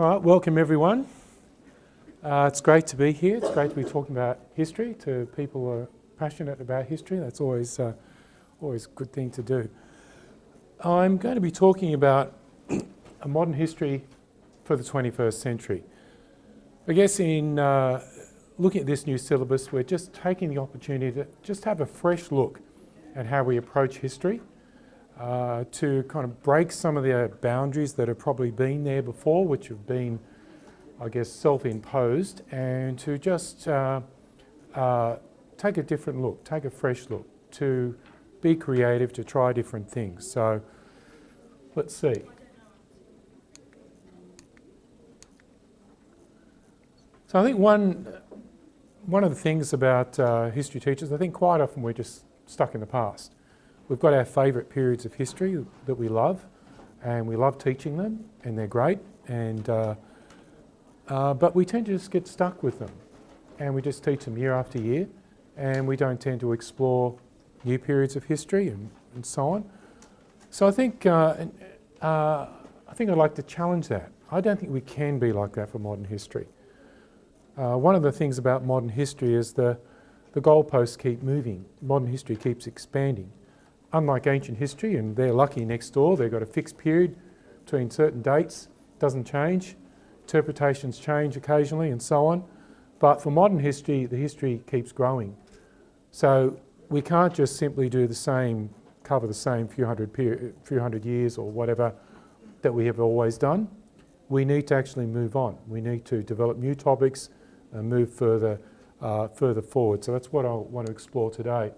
All right, welcome everyone. It's great to be here. It's great to be talking about history to people who are passionate about history. That's always a good thing to do. I'm going to be talking about a modern history for the 21st century. I guess in looking at this new syllabus, we're just taking the opportunity to just have a fresh look at how we approach history, to kind of break some of the boundaries that have probably been there before, which have been, I guess, self-imposed, and to just take a different look, take a fresh look, to be creative, to try different things. So let's see. So I think one of the things about history teachers, I think quite often we're just stuck in the past. We've got our favourite periods of history that we love, and we love teaching them, and they're great, and but we tend to just get stuck with them, and we just teach them year after year, and we don't tend to explore new periods of history and so on. So I think I'd like to challenge that. I don't think we can be like that for modern history. One of the things about modern history is the goalposts keep moving. Modern history keeps expanding. Unlike ancient history, and they're lucky next door, they've got a fixed period between certain dates, doesn't change. Interpretations change occasionally and so on. But for modern history, the history keeps growing. So we can't just simply do the same, cover the same few hundred years or whatever that we have always done. We need to actually move on. We need to develop new topics and move further forward. So that's what I want to explore today.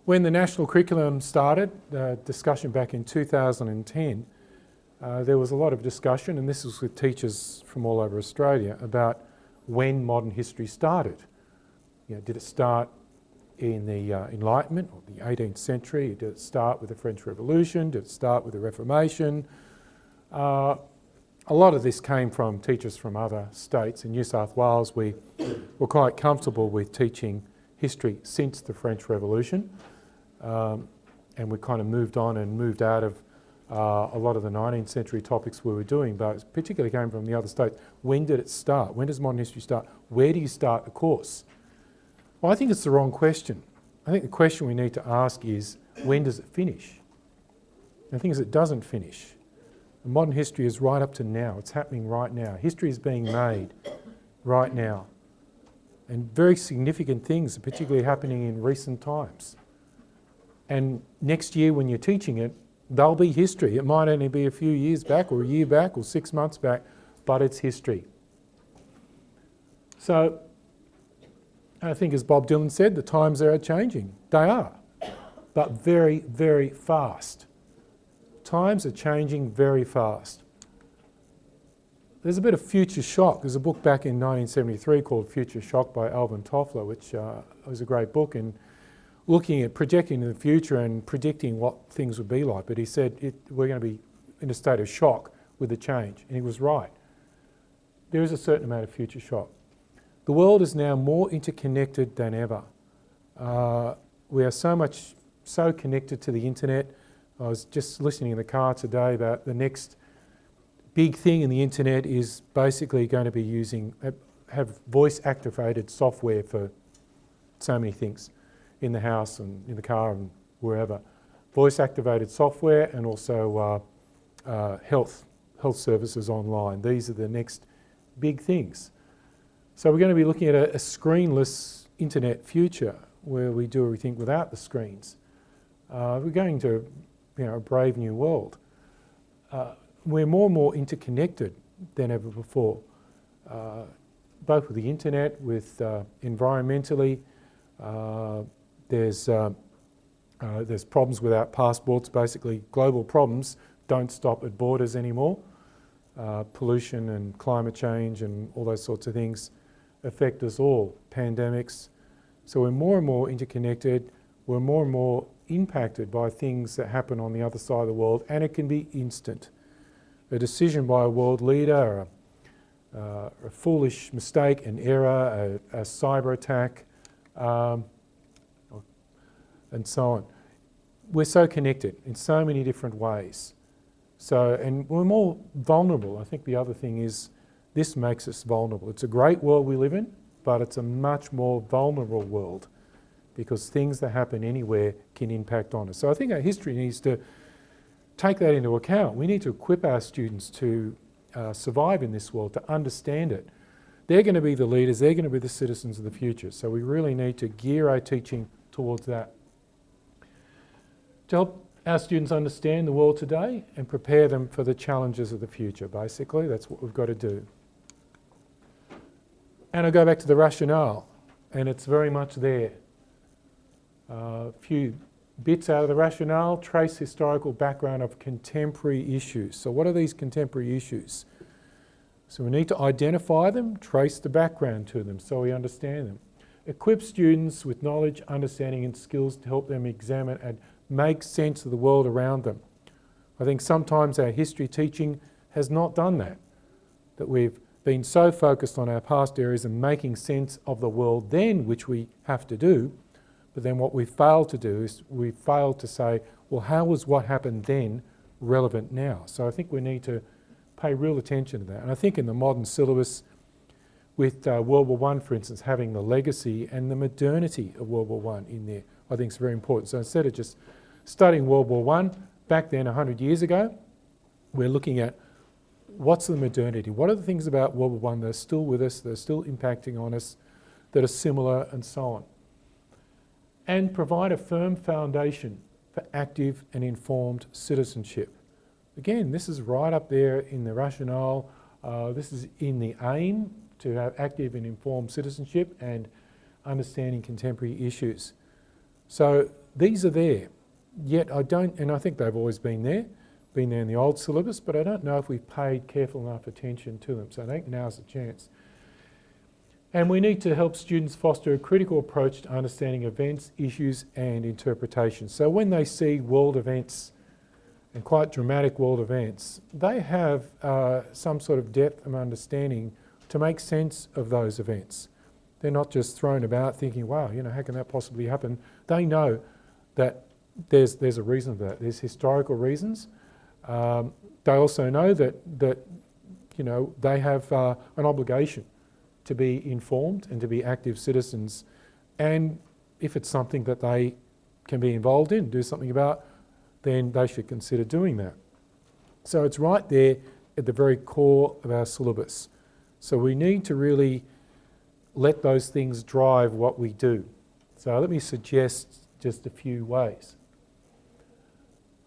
When the national curriculum started, discussion back in 2010, there was a lot of discussion, and this was with teachers from all over Australia, about when modern history started. You know, did it start in the Enlightenment or the 18th century? Did it start with the French Revolution? Did it start with the Reformation? A lot of this came from teachers from other states. In New South Wales, we were quite comfortable with teaching history since the French Revolution, and we kind of moved on and moved out of a lot of the 19th century topics we were doing, but it particularly came from the other states. When did it start? When does modern history start? Where do you start the course? Well, I think it's the wrong question. I think the question we need to ask is, when does it finish? And the thing is, it doesn't finish. Modern history is right up to now. It's happening right now. History is being made right now. And very significant things are particularly happening in recent times. And next year when you're teaching it, there'll be history. It might only be a few years back or a year back or 6 months back, but it's history. So I think as Bob Dylan said, the times are changing. They are, but very, very fast. Times are changing very fast. There's a bit of future shock. There's a book back in 1973 called Future Shock by Alvin Toffler, which was a great book in looking at projecting in the future and predicting what things would be like. But he said we're going to be in a state of shock with the change, and he was right. There is a certain amount of future shock. The world is now more interconnected than ever. We are so connected to the internet. I was just listening in the car today about the next big thing in the internet is basically going to be have voice-activated software for so many things in the house and in the car and wherever. Voice-activated software and also health services online. These are the next big things. So we're going to be looking at a screenless internet future where we do everything without the screens. We're going to a brave new world. We're more and more interconnected than ever before, both with the internet, with environmentally. There's problems with our passports. Basically, global problems don't stop at borders anymore. Pollution and climate change and all those sorts of things affect us all. Pandemics. So we're more and more interconnected. We're more and more impacted by things that happen on the other side of the world, and it can be instant. A decision by a world leader, a foolish mistake, an error, a cyber attack, and so on. We're so connected in so many different ways. So, and we're more vulnerable. I think the other thing is this makes us vulnerable. It's a great world we live in, but it's a much more vulnerable world because things that happen anywhere can impact on us. So I think our history needs to take that into account. We need to equip our students to survive in this world, to understand it. They're going to be the leaders, they're going to be the citizens of the future. So we really need to gear our teaching towards that. To help our students understand the world today and prepare them for the challenges of the future, basically, that's what we've got to do. And I go back to the rationale, and it's very much there. A few bits out of the rationale: trace historical background of contemporary issues. So what are these contemporary issues? So we need to identify them, trace the background to them so we understand them. Equip students with knowledge, understanding and skills to help them examine and make sense of the world around them. I think sometimes our history teaching has not done that, that we've been so focused on our past areas and making sense of the world then, which we have to do, but then what we failed to do is we failed to say, well, how was what happened then relevant now? So I think we need to pay real attention to that. And I think in the modern syllabus, with World War I, for instance, having the legacy and the modernity of World War I in there, I think is very important. So instead of just studying World War I, back then 100 years ago, we're looking at what's the modernity? What are the things about World War I that are still with us, that are still impacting on us, that are similar, and so on. And provide a firm foundation for active and informed citizenship. Again, this is right up there in the rationale. This is in the aim to have active and informed citizenship and understanding contemporary issues. So these are there, yet I don't, and I think they've always been there in the old syllabus, but I don't know if we've paid careful enough attention to them. So I think now's the chance. And we need to help students foster a critical approach to understanding events, issues and interpretation. So when they see world events, and quite dramatic world events, they have some sort of depth of understanding to make sense of those events. They're not just thrown about thinking, wow, you know, how can that possibly happen? They know that there's a reason for that. There's historical reasons. They also know that you know, they have an obligation to be informed and to be active citizens. And if it's something that they can be involved in, do something about, then they should consider doing that. So it's right there at the very core of our syllabus. So we need to really let those things drive what we do. So let me suggest just a few ways.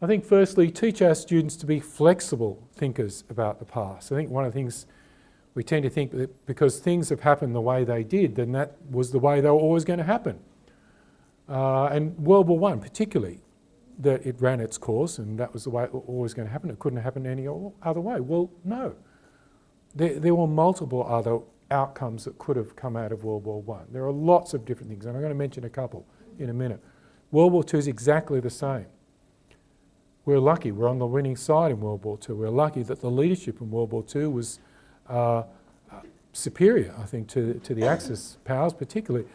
I think firstly, teach our students to be flexible thinkers about the past. I think one of the things we tend to think that because things have happened the way they did, then that was the way they were always going to happen. And World War I particularly, that it ran its course and that was the way it was always going to happen. It couldn't happen any other way. Well, no. There were multiple other outcomes that could have come out of World War I. There are lots of different things, and I'm going to mention a couple in a minute. World War II is exactly the same. We're lucky, we're on the winning side in World War II. We're lucky that the leadership in World War II was superior, I think, to the Axis powers particularly.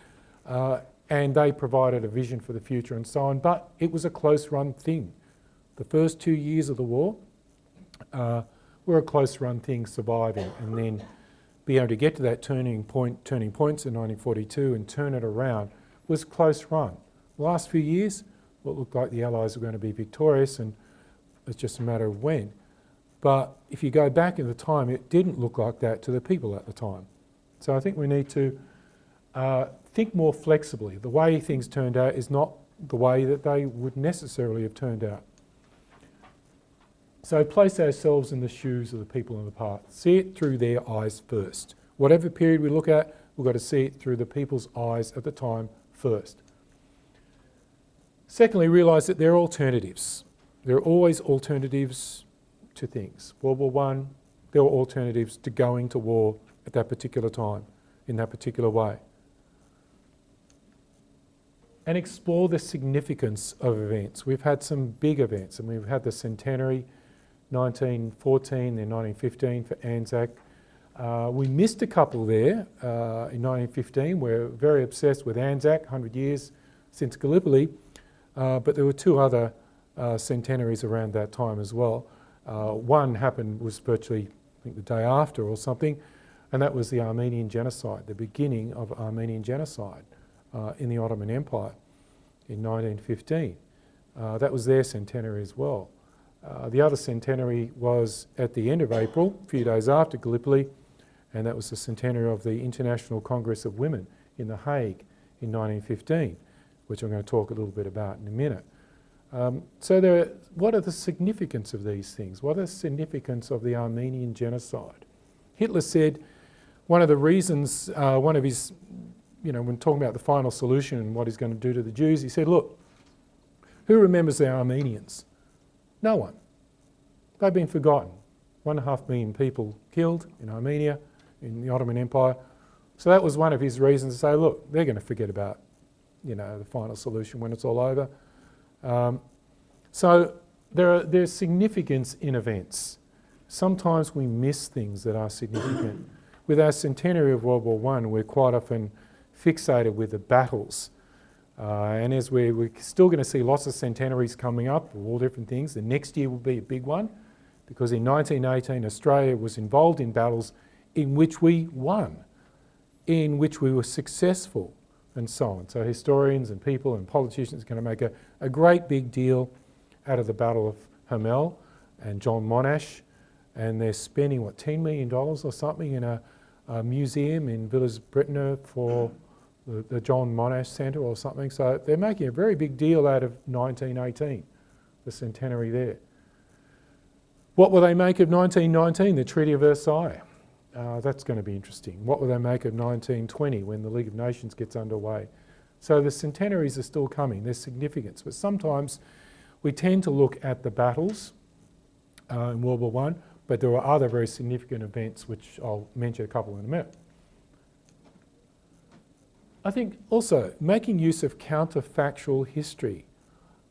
And they provided a vision for the future and so on, but it was a close-run thing. The first 2 years of the war were a close-run thing, surviving, and then be able to get to that turning points in 1942 and turn it around was close-run. The last few years, well, it looked like the Allies were going to be victorious, and it's just a matter of when. But if you go back in the time, it didn't look like that to the people at the time. So I think we need to think more flexibly. The way things turned out is not the way that they would necessarily have turned out. So place ourselves in the shoes of the people in the past. See it through their eyes first. Whatever period we look at, we've got to see it through the people's eyes at the time first. Secondly, realise that there are alternatives. There are always alternatives to things. World War I, there were alternatives to going to war at that particular time, in that particular way. And explore the significance of events. We've had some big events, and we've had the centenary, 1914, then 1915 for Anzac. We missed a couple there in 1915. We're very obsessed with Anzac, 100 years since Gallipoli, but there were two other centenaries around that time as well. One was virtually, I think, the day after or something, and that was the Armenian genocide, the beginning of Armenian genocide in the Ottoman Empire in 1915. That was their centenary as well. The other centenary was at the end of April, a few days after Gallipoli, and that was the centenary of the International Congress of Women in The Hague in 1915, which I'm going to talk a little bit about in a minute. What are the significance of these things? What are the significance of the Armenian genocide? Hitler said one of the reasons, one of his, when talking about the final solution and what he's going to do to the Jews, he said, look, who remembers the Armenians? No one. They've been forgotten. 1.5 million people killed in Armenia, in the Ottoman Empire. So that was one of his reasons to say, look, they're going to forget about, the final solution when it's all over. So there's significance in events. Sometimes we miss things that are significant. With our centenary of World War I, we're quite often fixated with the battles. And as we're still going to see lots of centenaries coming up, of all different things. The next year will be a big one, because in 1918 Australia was involved in battles in which we won, in which we were successful, and so on. So historians and people and politicians are going to make a great big deal out of the Battle of Hamel and John Monash, and they're spending, $10 million or something in a museum in Villers-Bretonneux for the John Monash Centre or something. So they're making a very big deal out of 1918, the centenary there. What will they make of 1919, the Treaty of Versailles? That's going to be interesting. What will they make of 1920 when the League of Nations gets underway? So the centenaries are still coming, there's significance, but sometimes we tend to look at the battles in World War I, but there are other very significant events which I'll mention a couple in a minute. I think also making use of counterfactual history,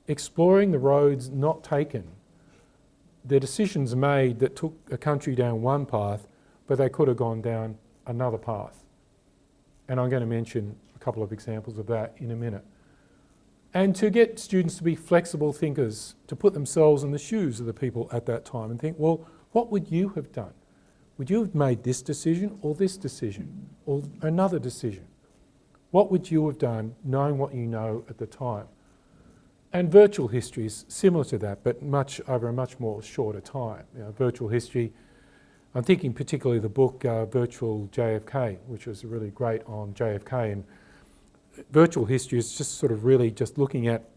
exploring the roads not taken, the decisions made that took a country down one path, but they could have gone down another path. And I'm going to mention a couple of examples of that in a minute. And to get students to be flexible thinkers, to put themselves in the shoes of the people at that time and think, well, what would you have done? Would you have made this decision or another decision? What would you have done knowing what you know at the time? And virtual history is similar to that, but over a much more shorter time. Virtual history, I'm thinking particularly the book Virtual JFK, which was really great on JFK. And virtual history is just sort of really just looking at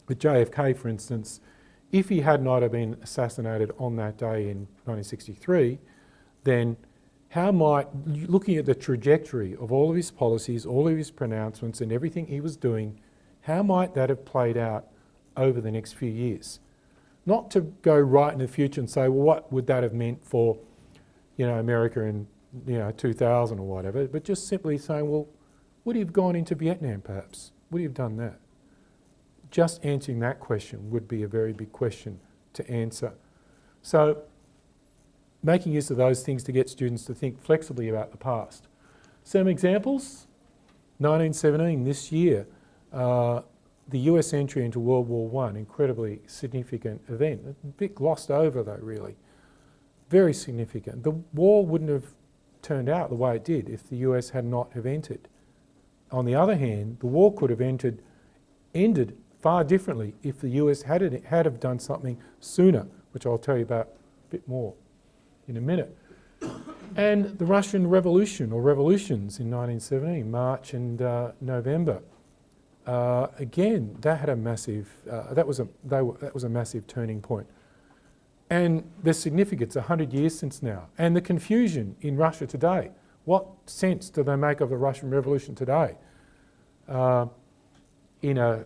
with JFK, for instance. If he had not have been assassinated on that day in 1963, then looking at the trajectory of all of his policies, all of his pronouncements and everything he was doing, how might that have played out over the next few years? Not to go right in the future and say, well, what would that have meant for, America in, 2000 or whatever, but just simply saying, well, would he have gone into Vietnam perhaps? Would he have done that? Just answering that question would be a very big question to answer. So making use of those things to get students to think flexibly about the past. Some examples, 1917, this year, the US entry into World War I, incredibly significant event. A bit glossed over though, really. Very significant. The war wouldn't have turned out the way it did if the US had not have entered. On the other hand, the war could have ended far differently if the US had have done something sooner, which I'll tell you about a bit more in a minute. And the Russian Revolution, or revolutions in 1917, March and November. Again, that had a massive, that was a massive turning point. And the significance, 100 years since now, and the confusion in Russia today. What sense do they make of the Russian Revolution today? In a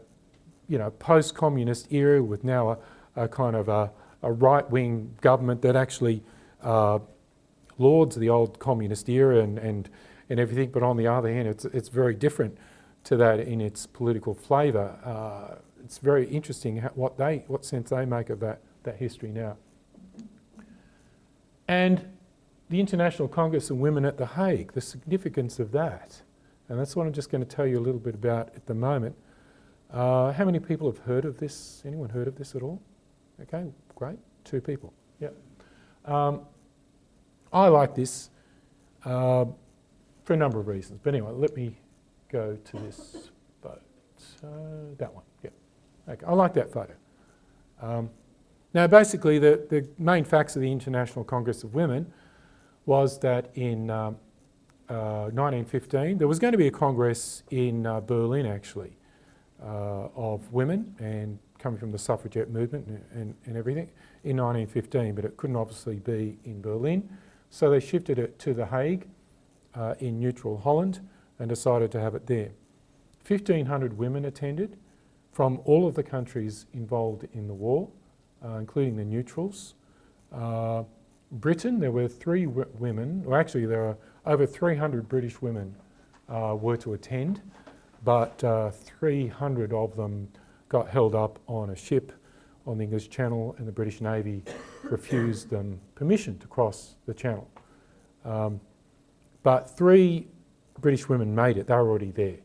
post-communist era with now a kind of a right-wing government that actually lauds the old communist era and everything, but on the other hand, it's very different to that in its political flavour. It's very interesting what sense they make of that history now. And the International Congress of Women at The Hague, the significance of that. And that's what I'm just going to tell you a little bit about at the moment. How many people have heard of this? Anyone heard of this at all? Okay, great. 2 people. Yep. I like this for a number of reasons. But anyway, let me go to this vote. That one, yeah. Okay, I like that photo. Now, basically, the main facts of the International Congress of Women was that in 1915, there was going to be a congress in Berlin, actually, of women and coming from the suffragette movement and everything in 1915, but it couldn't obviously be in Berlin. So they shifted it to The Hague in neutral Holland and decided to have it there. 1,500 women attended from all of the countries involved in the war, including the neutrals. Britain, there were 3 women, or actually there are over 300 British women were to attend, but 300 of them got held up on a ship on the English Channel, and the British Navy refused them permission to cross the Channel. But 3 British women made it. They were already there.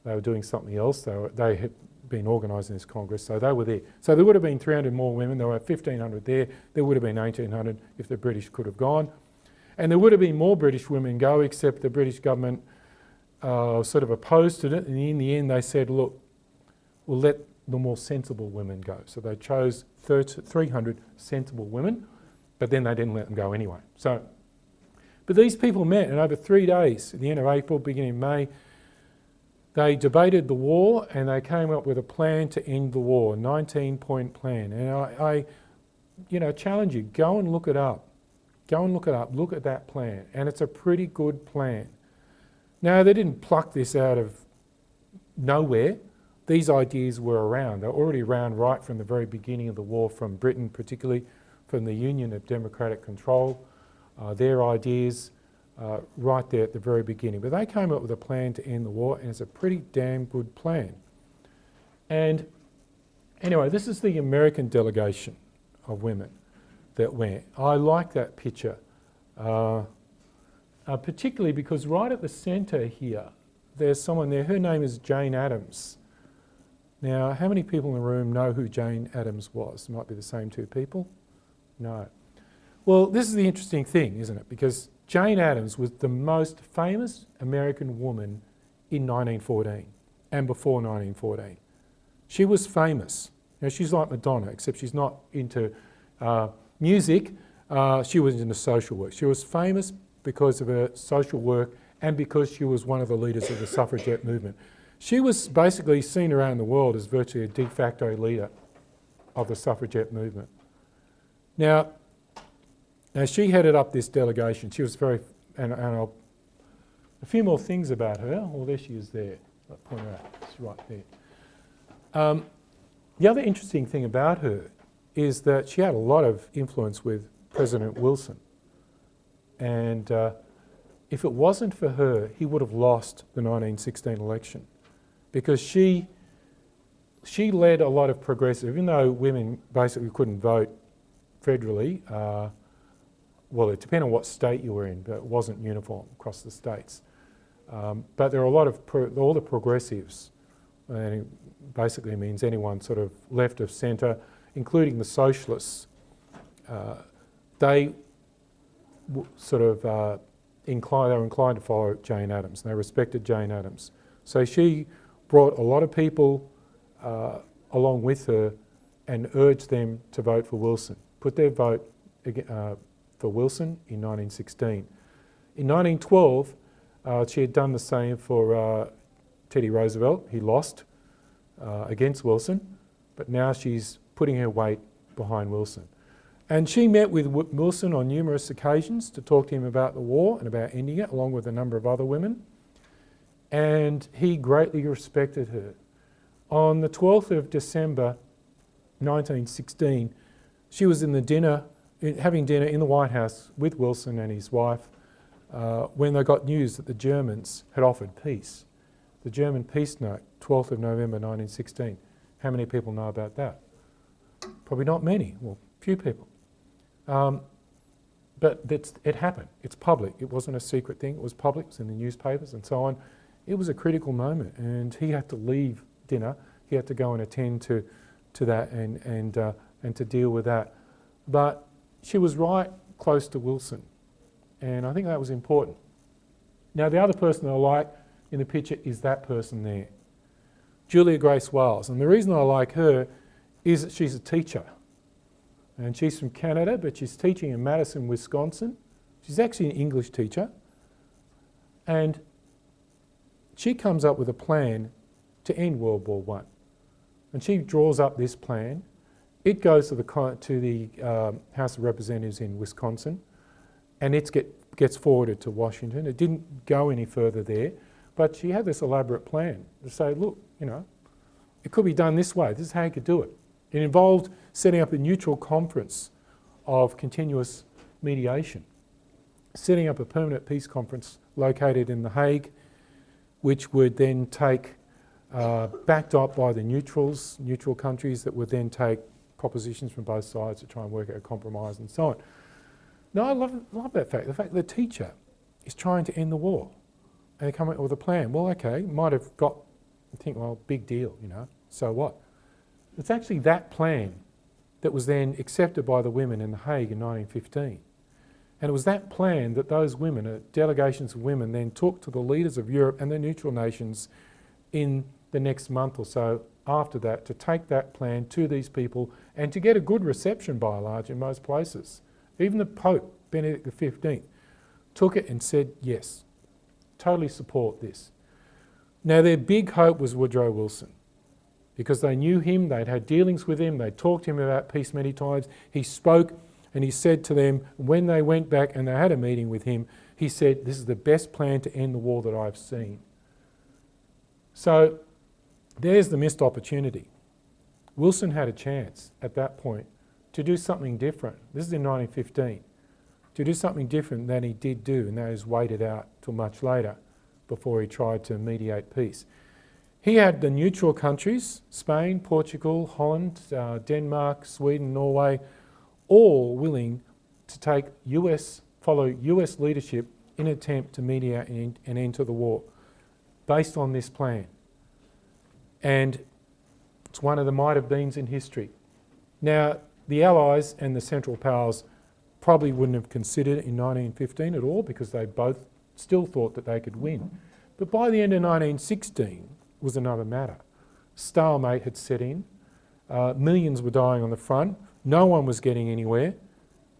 They were doing something else. They had been organising this Congress, so they were there. So there would have been 300 more women. There were 1,500 there. There would have been 1,800 if the British could have gone. And there would have been more British women go, except the British government sort of opposed to it. And in the end, they said, look, we'll let the more sensible women go. So they chose 300 sensible women, but then they didn't let them go anyway. But these people met, and over 3 days, at the end of April, beginning of May, they debated the war and they came up with a plan to end the war, a 19-point plan. And I challenge you, go and look it up. Go and look it up, look at that plan. And it's a pretty good plan. Now, they didn't pluck this out of nowhere. These ideas were around. They were already around right from the very beginning of the war, from Britain, particularly from the Union of Democratic Control. Their ideas right there at the very beginning. But they came up with a plan to end the war, and it's a pretty damn good plan. And anyway, this is the American delegation of women that went. I like that picture, particularly because right at the centre here, there's someone there. Her name is Jane Addams. Now, how many people in the room know who Jane Addams was? It might be the same 2 people. No. Well, this is the interesting thing, isn't it? Because Jane Addams was the most famous American woman in 1914 and before 1914. She was famous. Now, she's like Madonna, except she's not into music. She was into social work. She was famous because of her social work and because she was one of the leaders of the suffragette movement. She was basically seen around the world as virtually a de facto leader of the suffragette movement. Now she headed up this delegation. She was a few more things about her. Well, there she is there. I'll point her out. She's right there. The other interesting thing about her is that she had a lot of influence with President Wilson. And if it wasn't for her, he would have lost the 1916 election, because she led a lot of progressive, even though women basically couldn't vote federally. Well, it depended on what state you were in, but it wasn't uniform across the states. But there are a lot of, all the progressives, and it basically means anyone sort of left of centre, including the socialists, they were inclined to follow Jane Addams, and they respected Jane Addams. So she brought a lot of people along with her and urged them to vote for Wilson, put their vote for Wilson in 1916. In 1912, she had done the same for Teddy Roosevelt. He lost against Wilson, but now she's putting her weight behind Wilson. And she met with Wilson on numerous occasions to talk to him about the war and about ending it, along with a number of other women. And he greatly respected her. On the 12th of December 1916, she was having dinner in the White House with Wilson and his wife when they got news that the Germans had offered peace. The German peace note, 12th of November 1916. How many people know about that? Probably not many, well, few people. But it happened. It's public. It wasn't a secret thing. It was public. It was in the newspapers and so on. It was a critical moment, and he had to leave dinner. He had to go and attend to that and to deal with that. But she was right close to Wilson, and I think that was important. Now, the other person I like in the picture is that person there, Julia Grace Wales. And the reason I like her is that she's a teacher. And she's from Canada, but she's teaching in Madison, Wisconsin. She's actually an English teacher. And she comes up with a plan to end World War I. And she draws up this plan. It goes to the House of Representatives in Wisconsin, and it gets forwarded to Washington. It didn't go any further there, but she had this elaborate plan to say, look, you know, it could be done this way. This is how you could do it. It involved setting up a neutral conference of continuous mediation, setting up a permanent peace conference located in The Hague, which would then take, backed up by the neutral countries that would then take propositions from both sides to try and work out a compromise and so on. No, I love that fact. The fact that the teacher is trying to end the war and they come up with a plan. Well, okay, might have got, you think, well, big deal, you know, so what? It's actually that plan that was then accepted by the women in The Hague in 1915. And it was that plan that those women, delegations of women, then took to the leaders of Europe and the neutral nations in the next month or so after that, to take that plan to these people and to get a good reception by and large in most places. Even the Pope, Benedict XV, took it and said, yes, totally support this. Now their big hope was Woodrow Wilson, because they knew him, they'd had dealings with him, they'd talked to him about peace many times. He spoke and he said to them, when they went back and they had a meeting with him, he said, this is the best plan to end the war that I've seen. So there's the missed opportunity. Wilson had a chance at that point to do something different. This is in 1915. To do something different than he did do, and that is waited out till much later before he tried to mediate peace. He had the neutral countries, Spain, Portugal, Holland, Denmark, Sweden, Norway, all willing to follow US leadership in an attempt to mediate an end to the war, based on this plan. And it's one of the might have beens in history. Now, the Allies and the Central Powers probably wouldn't have considered it in 1915 at all, because they both still thought that they could win. But by the end of 1916 was another matter. Stalemate had set in, millions were dying on the front, no one was getting anywhere,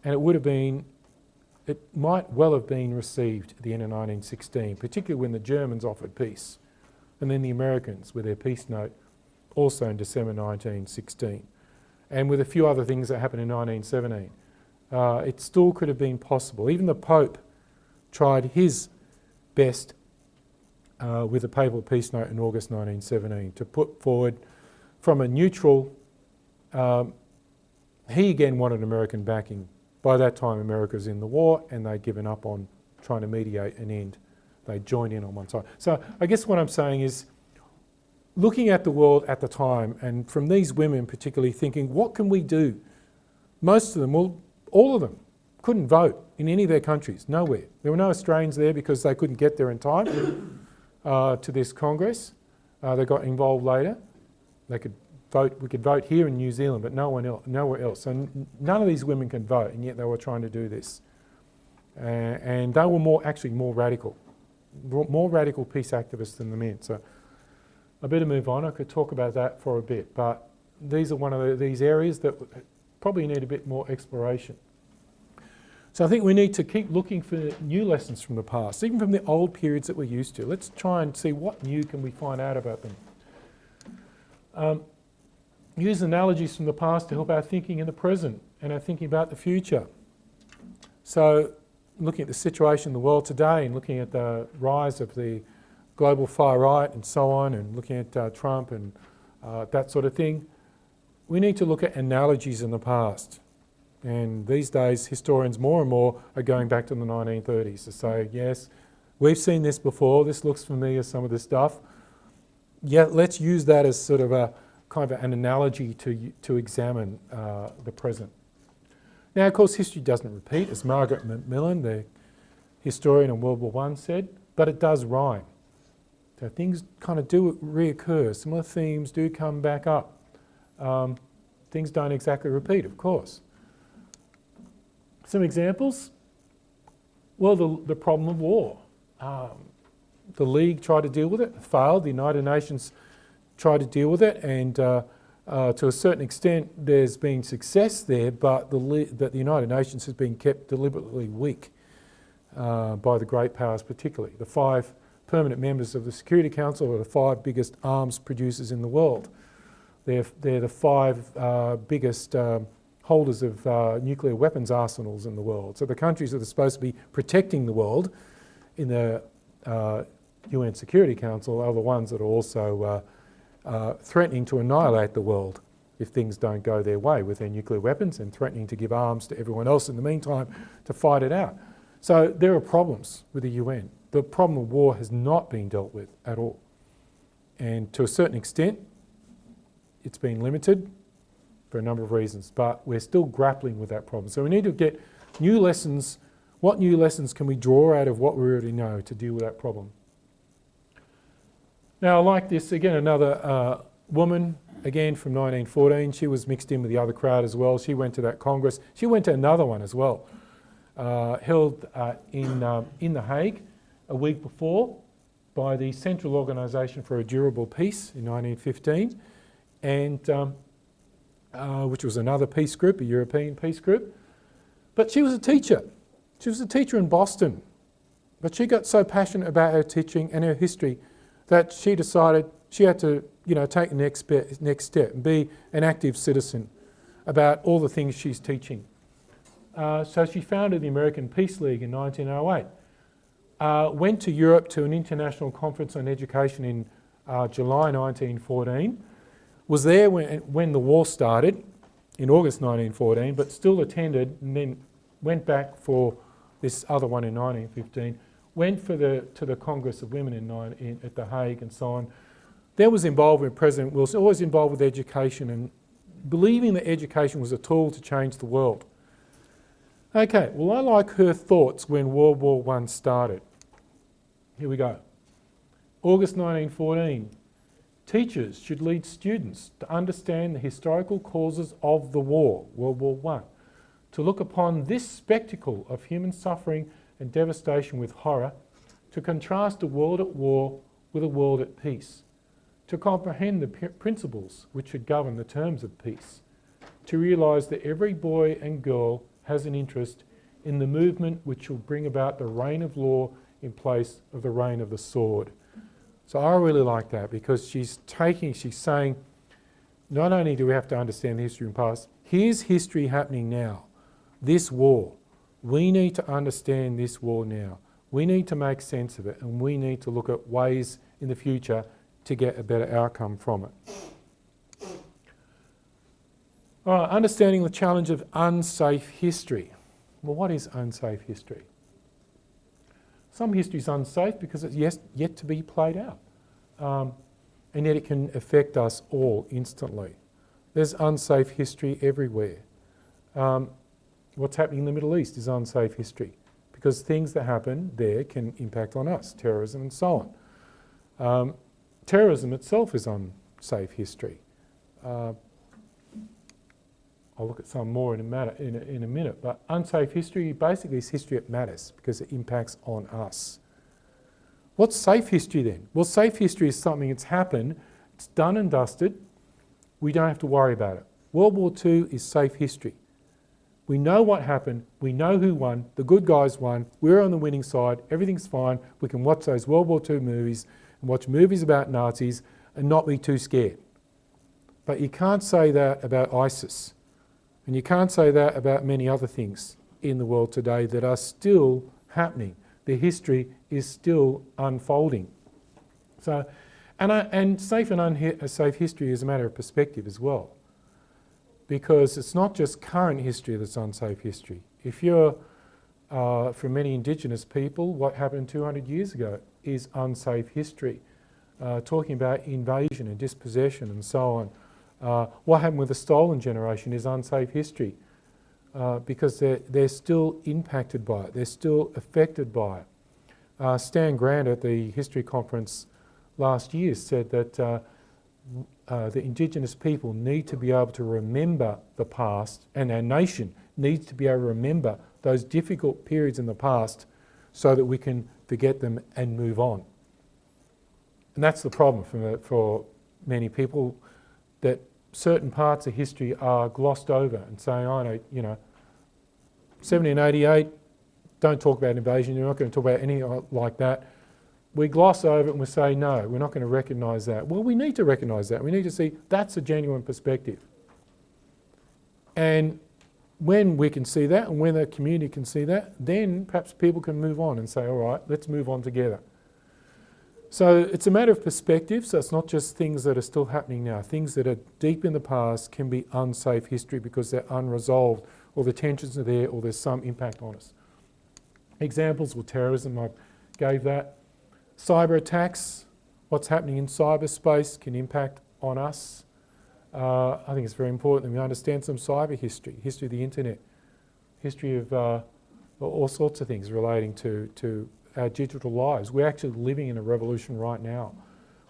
and it might well have been received at the end of 1916, particularly when the Germans offered peace, and then the Americans with their peace note also in December 1916, and with a few other things that happened in 1917. It still could have been possible. Even the Pope tried his best with the papal peace note in August 1917 to put forward from a neutral, he again wanted American backing. By that time America was in the war and they'd given up on trying to mediate an end. They joined in on one side. So I guess what I'm saying is, looking at the world at the time, and from these women particularly thinking, what can we do? Most of them, well, all of them, couldn't vote in any of their countries, nowhere. There were no Australians there because they couldn't get there in time to this Congress. They got involved later. They could vote. We could vote here in New Zealand, but nowhere else. So none of these women can vote, and yet they were trying to do this. And they were actually more radical peace activists than the men. So I better move on. I could talk about that for a bit, but these are one of these areas that probably need a bit more exploration. So I think we need to keep looking for new lessons from the past, even from the old periods that we're used to. Let's try and see what new can we find out about them. Use analogies from the past to help our thinking in the present and our thinking about the future. So looking at the situation in the world today and looking at the rise of the global far right and so on, and looking at Trump and that sort of thing, we need to look at analogies in the past. And these days, historians more and more are going back to the 1930s to say, yes, we've seen this before, this looks familiar, some of this stuff. Yeah, let's use that as sort of a kind of an analogy to examine the present. Now, of course, history doesn't repeat, as Margaret Macmillan, the historian in World War I, said, but it does rhyme. So things kind of do reoccur, similar themes do come back up. Things don't exactly repeat, of course. Some examples? Well, the problem of war. The League tried to deal with it, failed. The United Nations tried to deal with it, and to a certain extent there's been success there, but the United Nations has been kept deliberately weak by the great powers particularly. The 5 permanent members of the Security Council are the 5 biggest arms producers in the world. They're the 5 biggest holders of nuclear weapons arsenals in the world. So the countries that are supposed to be protecting the world in the UN Security Council are the ones that are also threatening to annihilate the world if things don't go their way with their nuclear weapons, and threatening to give arms to everyone else in the meantime to fight it out. So there are problems with the UN. The problem of war has not been dealt with at all. And to a certain extent, it's been limited for a number of reasons, but we're still grappling with that problem. So we need to get new lessons. What new lessons can we draw out of what we already know to deal with that problem? Now, I like this, again, another woman, again from 1914. She was mixed in with the other crowd as well. She went to that Congress. She went to another one as well, held in The Hague a week before by the Central Organisation for a Durable Peace in 1915, and which was another peace group, a European peace group. But she was a teacher. She was a teacher in Boston. But she got so passionate about her teaching and her history that she decided she had to, take the next step and be an active citizen about all the things she's teaching. So she founded the American Peace League in 1908. Went to Europe to an international conference on education in July 1914. Was there when the war started in August 1914, but still attended, and then went back for this other one in 1915. Went to the Congress of Women at The Hague and so on. There was involved with President Wilson, always involved with education and believing that education was a tool to change the world. Okay, well, I like her thoughts when World War I started. Here we go. August 1914. Teachers should lead students to understand the historical causes of the war, World War I, to look upon this spectacle of human suffering and devastation with horror, to contrast a world at war with a world at peace, to comprehend the principles which should govern the terms of peace, to realise that every boy and girl has an interest in the movement which will bring about the reign of law in place of the reign of the sword. So I really like that, because she's saying, not only do we have to understand the history and past, here's history happening now, this war. We need to understand this war now. We need to make sense of it, and we need to look at ways in the future to get a better outcome from it. All right, understanding the challenge of unsafe history. Well, what is unsafe history? Some history is unsafe because it's yet to be played out. And yet it can affect us all instantly. There's unsafe history everywhere. What's happening in the Middle East is unsafe history, because things that happen there can impact on us, terrorism and so on. Terrorism itself is unsafe history. I'll look at some more in a minute, but unsafe history basically is history that matters because it impacts on us. What's safe history then? Well, safe history is something that's happened, it's done and dusted, we don't have to worry about it. World War II is safe history. We know what happened, we know who won, the good guys won, we're on the winning side, everything's fine, we can watch those World War II movies and watch movies about Nazis and not be too scared. But you can't say that about ISIS, and you can't say that about many other things in the world today that are still happening. The history is still unfolding. So, and safe and unsafe history is a matter of perspective as well, because it's not just current history that's unsafe history. If you're, for many Indigenous people, what happened 200 years ago is unsafe history. Talking about invasion and dispossession and so on. What happened with the stolen generation is unsafe history, because they're still impacted by it, they're still affected by it. Stan Grant at the history conference last year said that the Indigenous people need to be able to remember the past, and our nation needs to be able to remember the those difficult periods in the past so that we can forget them and move on. And that's the problem for many people, that certain parts of history are glossed over and saying, oh no, 1788, don't talk about invasion, you're not going to talk about anything like that. We gloss over it and we say, no, we're not going to recognise that. Well, we need to recognise that. We need to see that's a genuine perspective. And when we can see that, and when the community can see that, then perhaps people can move on and say, all right, let's move on together. So it's a matter of perspective, so it's not just things that are still happening now. Things that are deep in the past can be unsafe history because they're unresolved, or the tensions are there, or there's some impact on us. Examples were terrorism, I gave that. Cyber attacks, what's happening in cyberspace can impact on us. I think it's very important that we understand some cyber history of the internet, history of all sorts of things relating to our digital lives. We're actually living in a revolution right now.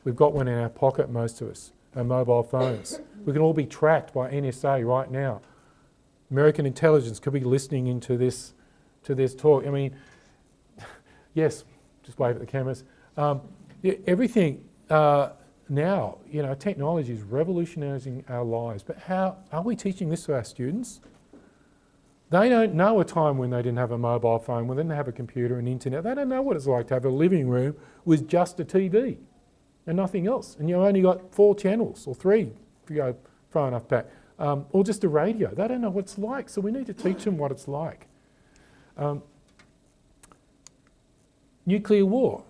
We've got one in our pocket, most of us, our mobile phones. We can all be tracked by NSA right now. American intelligence could be listening into this talk. I mean, yes, just wave at the cameras. Everything now, technology is revolutionising our lives. But how are we teaching this to our students? They don't know a time when they didn't have a mobile phone, when they didn't have a computer and internet. They don't know what it's like to have a living room with just a TV and nothing else. And you've only got 4 channels, or 3 if you go far enough back, or just a radio. They don't know what it's like, so we need to teach them what it's like. Nuclear war,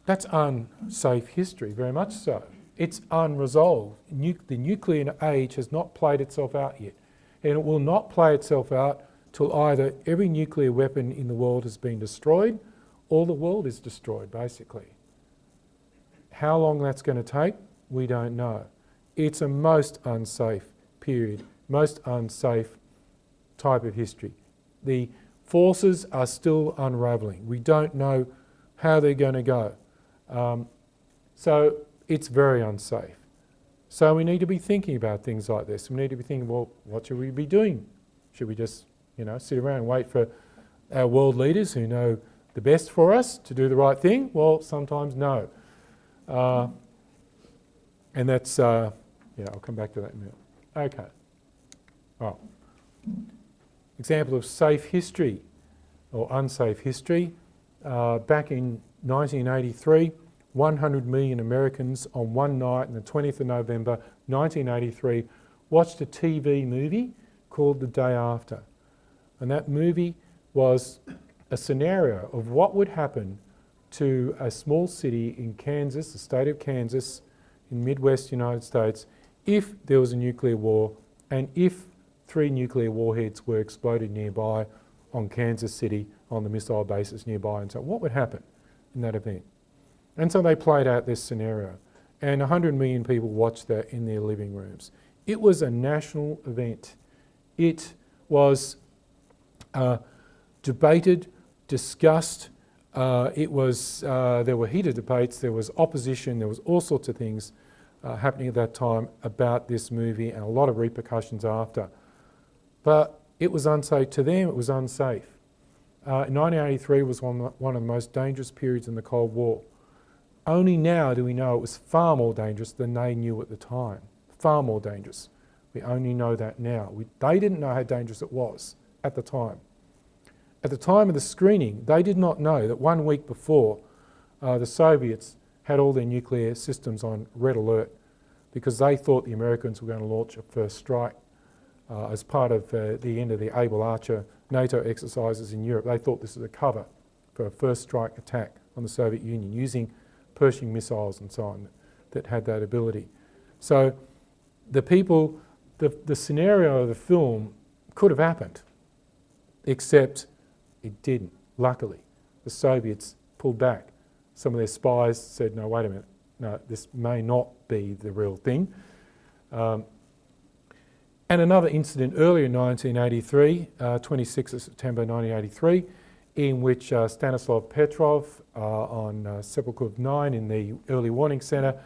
that's unsafe history, very much so. It's unresolved. The nuclear age has not played itself out yet. And it will not play itself out till either every nuclear weapon in the world has been destroyed or the world is destroyed, basically. How long that's going to take, we don't know. It's a most unsafe period, most unsafe type of history. The forces are still unravelling. We don't know how they're going to go. So it's very unsafe. So we need to be thinking about things like this. We need to be thinking, well, what should we be doing? Should we just, sit around and wait for our world leaders who know the best for us to do the right thing? Well, sometimes no. And that's, I'll come back to that in a minute. Okay. Well, example of safe history or unsafe history. Back in 1983, 100 million Americans on one night on the 20th of November 1983 watched a TV movie called The Day After. And that movie was a scenario of what would happen to a small city in Kansas, the state of Kansas, in Midwest United States, if there was a nuclear war and if 3 nuclear warheads were exploded nearby on Kansas City, on the missile bases nearby, and so what would happen in that event. And so they played out this scenario, and 100 million people watched that in their living rooms. It was a national event. It was debated, discussed. There were heated debates, there was opposition, there was all sorts of things happening at that time about this movie, and a lot of repercussions after. But it was unsafe. To them, it was unsafe. 1983 was one of the most dangerous periods in the Cold War. Only now do we know it was far more dangerous than they knew at the time. Far more dangerous. We only know that now. They didn't know how dangerous it was at the time. At the time of the screening, they did not know that 1 week before, the Soviets had all their nuclear systems on red alert because they thought the Americans were going to launch a first strike as part of the end of the Able Archer NATO exercises in Europe. They thought this was a cover for a first strike attack on the Soviet Union using Pershing missiles and so on that had that ability. So the scenario of the film could have happened, except it didn't, luckily. The Soviets pulled back. Some of their spies said, no, wait a minute, no, this may not be the real thing. And another incident earlier in 1983, 26th of September 1983, in which Stanislav Petrov on Sepulkov 9 in the Early Warning Centre,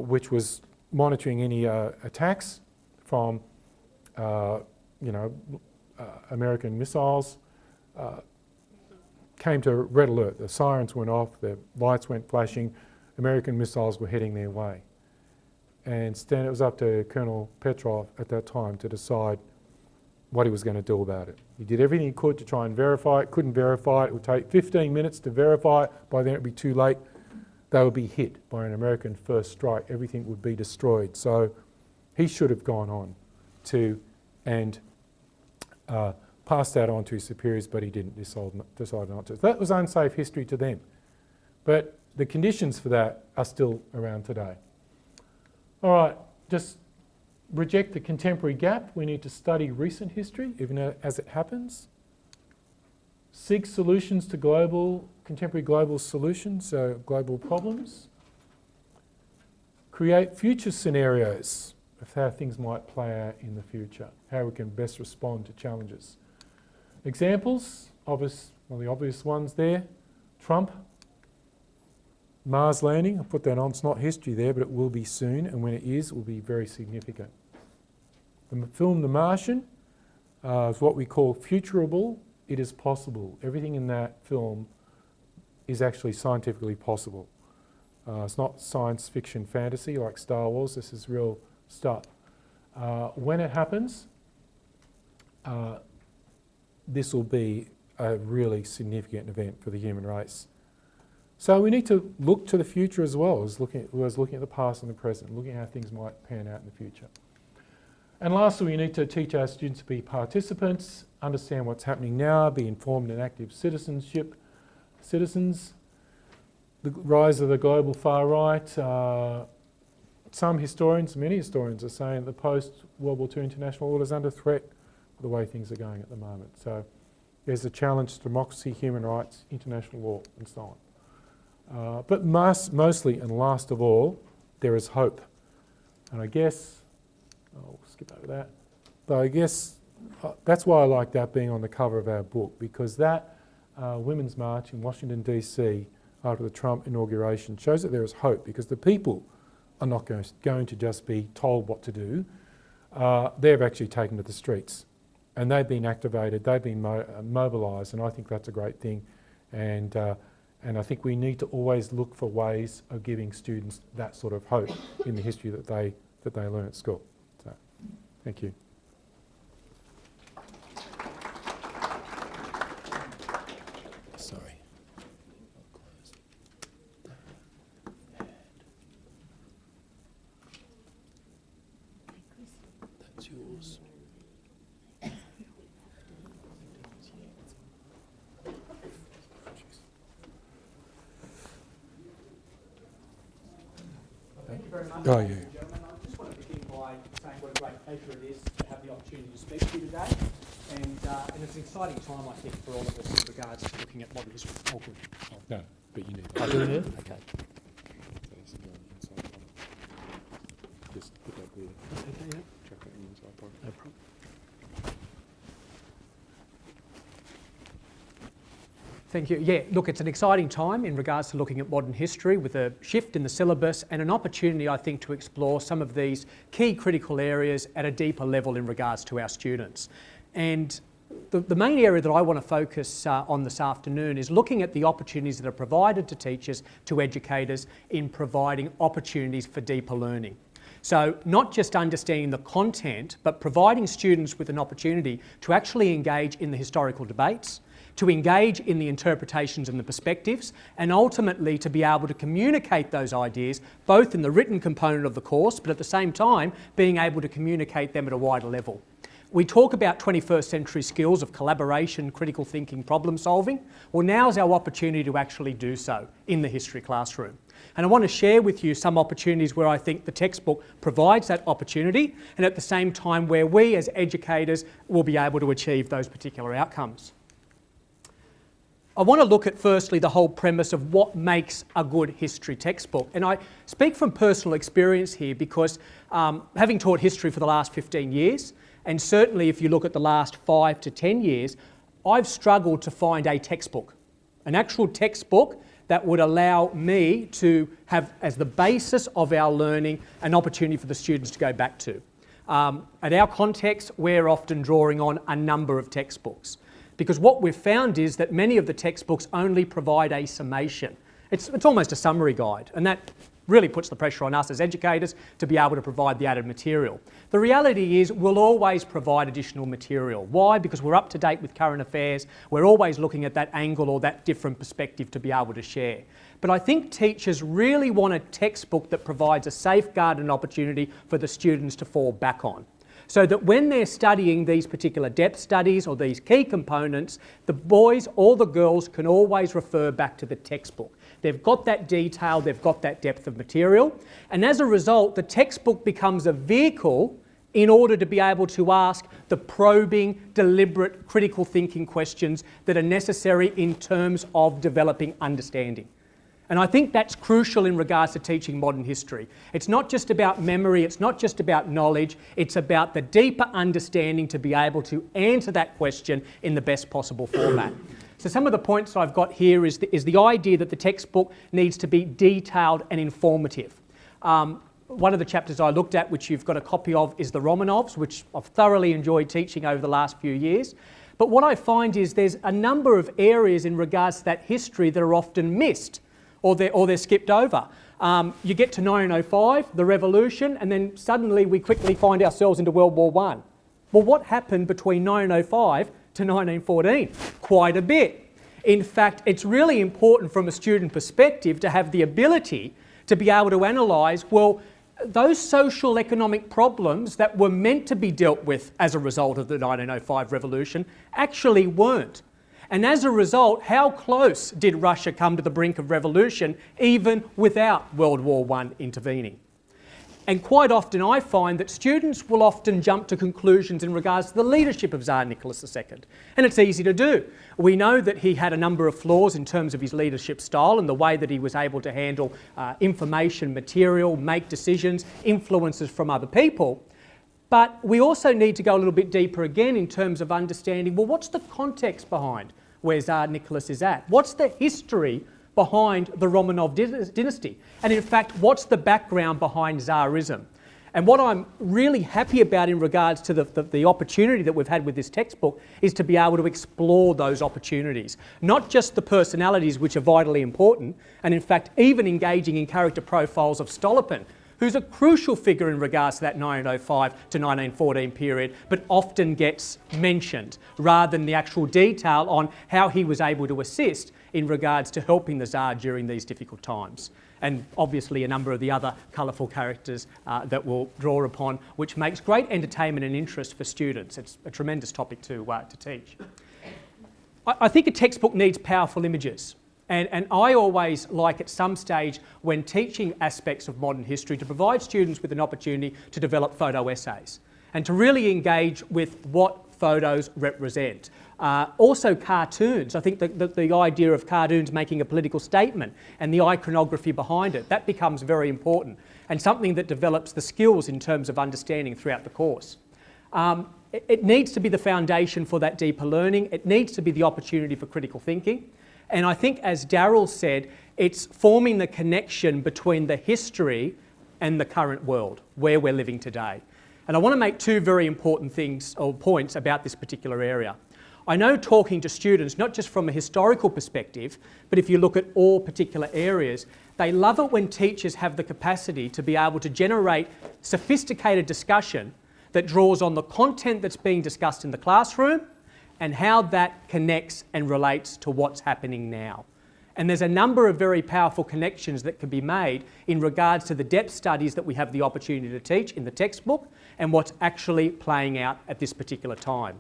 which was monitoring any attacks from American missiles, came to red alert. The sirens went off, the lights went flashing, American missiles were heading their way. And it was up to Colonel Petrov at that time to decide what he was going to do about it. He did everything he could to try and verify it, couldn't verify it. It would take 15 minutes to verify it. By then it would be too late. They would be hit by an American first strike. Everything would be destroyed. So he should have gone on to and passed that on to his superiors, but he didn't, decided not to. So that was unsafe history to them. But the conditions for that are still around today. All right, just reject the contemporary gap. We need to study recent history, even as it happens. Seek solutions to contemporary global solutions, so global problems. Create future scenarios of how things might play out in the future, how we can best respond to challenges. Examples, one of the obvious ones there, Trump, Mars landing, I'll put that on, it's not history there, but it will be soon, and when it is, it will be very significant. The film The Martian is what we call futurable. It is possible. Everything in that film is actually scientifically possible. It's not science fiction fantasy like Star Wars, this is real stuff. When it happens, this will be a really significant event for the human race. So we need to look to the future as well as looking at the past and the present, looking at how things might pan out in the future. And lastly, we need to teach our students to be participants, understand what's happening now, be informed and active citizens. The rise of the global far right. Some historians, many historians, are saying the post-World War II international order is under threat for the way things are going at the moment. So there's a challenge to democracy, human rights, international law, and so on. But mostly and last of all, there is hope. And I guess, I'll skip over that, but I guess that's why I like that being on the cover of our book, because that Women's March in Washington DC after the Trump inauguration shows that there is hope, because the people are not going to just be told what to do. They've actually taken to the streets and they've been activated, they've been mobilised, and I think that's a great thing. And I think we need to always look for ways of giving students that sort of hope in the history that they learn at school. So, thank you. Sorry. That's yours. Thank you very much, Oh, yeah. gentlemen. I just want to begin by saying what a great pleasure it is to have the opportunity to speak to you today. And it's an exciting time, I think, for all of us in regards to looking at modern history. Oh, good. Oh, no, but you need I do need it? Okay. Just put that there. Okay, yeah. Chuck that in the inside pocket. No problem. Thank you. Yeah, look, it's an exciting time in regards to looking at modern history with a shift in the syllabus and an opportunity, I think, to explore some of these key critical areas at a deeper level in regards to our students. And the main area that I want to focus on this afternoon is looking at the opportunities that are provided to teachers, to educators, in providing opportunities for deeper learning. So not just understanding the content, but providing students with an opportunity to actually engage in the historical debates, to engage in the interpretations and the perspectives, and ultimately to be able to communicate those ideas both in the written component of the course, but at the same time being able to communicate them at a wider level. We talk about 21st century skills of collaboration, critical thinking, problem solving. Well, now's our opportunity to actually do so in the history classroom. And I want to share with you some opportunities where I think the textbook provides that opportunity, and at the same time where we as educators will be able to achieve those particular outcomes. I want to look at firstly the whole premise of what makes a good history textbook. And I speak from personal experience here because having taught history for the last 15 years, and certainly if you look at the last 5 to 10 years, I've struggled to find a textbook, an actual textbook that would allow me to have as the basis of our learning an opportunity for the students to go back to. At our context, we're often drawing on a number of textbooks, because what we've found is that many of the textbooks only provide a summation. It's almost a summary guide, and that really puts the pressure on us as educators to be able to provide the added material. The reality is we'll always provide additional material. Why? Because we're up to date with current affairs. We're always looking at that angle or that different perspective to be able to share. But I think teachers really want a textbook that provides a safeguard and opportunity for the students to fall back on, so that when they're studying these particular depth studies or these key components, the boys or the girls can always refer back to the textbook. They've got that detail, they've got that depth of material, and as a result, the textbook becomes a vehicle in order to be able to ask the probing, deliberate, critical thinking questions that are necessary in terms of developing understanding. And I think that's crucial in regards to teaching modern history. It's not just about memory, it's not just about knowledge, it's about the deeper understanding to be able to answer that question in the best possible format. So some of the points I've got here is the idea that the textbook needs to be detailed and informative. One of the chapters I looked at, which you've got a copy of, is the Romanovs, which I've thoroughly enjoyed teaching over the last few years. But what I find is there's a number of areas in regards to that history that are often missed, or they're skipped over. You get to 1905, the revolution, and then suddenly we quickly find ourselves into World War I. Well, what happened between 1905 to 1914? Quite a bit. In fact, it's really important from a student perspective to have the ability to be able to analyse, well, those social economic problems that were meant to be dealt with as a result of the 1905 revolution actually weren't. And as a result, how close did Russia come to the brink of revolution even without World War I intervening? And quite often I find that students will often jump to conclusions in regards to the leadership of Tsar Nicholas II. And it's easy to do. We know that he had a number of flaws in terms of his leadership style and the way that he was able to handle information, material, make decisions, influences from other people. But we also need to go a little bit deeper again in terms of understanding, well, what's the context behind where Tsar Nicholas is at? What's the history behind the Romanov dynasty? And in fact, what's the background behind Tsarism? And what I'm really happy about in regards to the opportunity that we've had with this textbook is to be able to explore those opportunities. Not just the personalities, which are vitally important, and in fact, even engaging in character profiles of Stolypin, who's a crucial figure in regards to that 1905 to 1914 period, but often gets mentioned rather than the actual detail on how he was able to assist in regards to helping the Tsar during these difficult times. And obviously a number of the other colourful characters that we'll draw upon, which makes great entertainment and interest for students. It's a tremendous topic to teach. I think a textbook needs powerful images. And I always like at some stage when teaching aspects of modern history to provide students with an opportunity to develop photo essays and to really engage with what photos represent. Also cartoons. I think the idea of cartoons making a political statement and the iconography behind it, that becomes very important and something that develops the skills in terms of understanding throughout the course. It needs to be the foundation for that deeper learning. It needs to be the opportunity for critical thinking. And I think, as Darryl said, it's forming the connection between the history and the current world, where we're living today. And I want to make two very important things or points about this particular area. I know talking to students, not just from a historical perspective, but if you look at all particular areas, they love it when teachers have the capacity to be able to generate sophisticated discussion that draws on the content that's being discussed in the classroom and how that connects and relates to what's happening now. And there's a number of very powerful connections that can be made in regards to the depth studies that we have the opportunity to teach in the textbook and what's actually playing out at this particular time.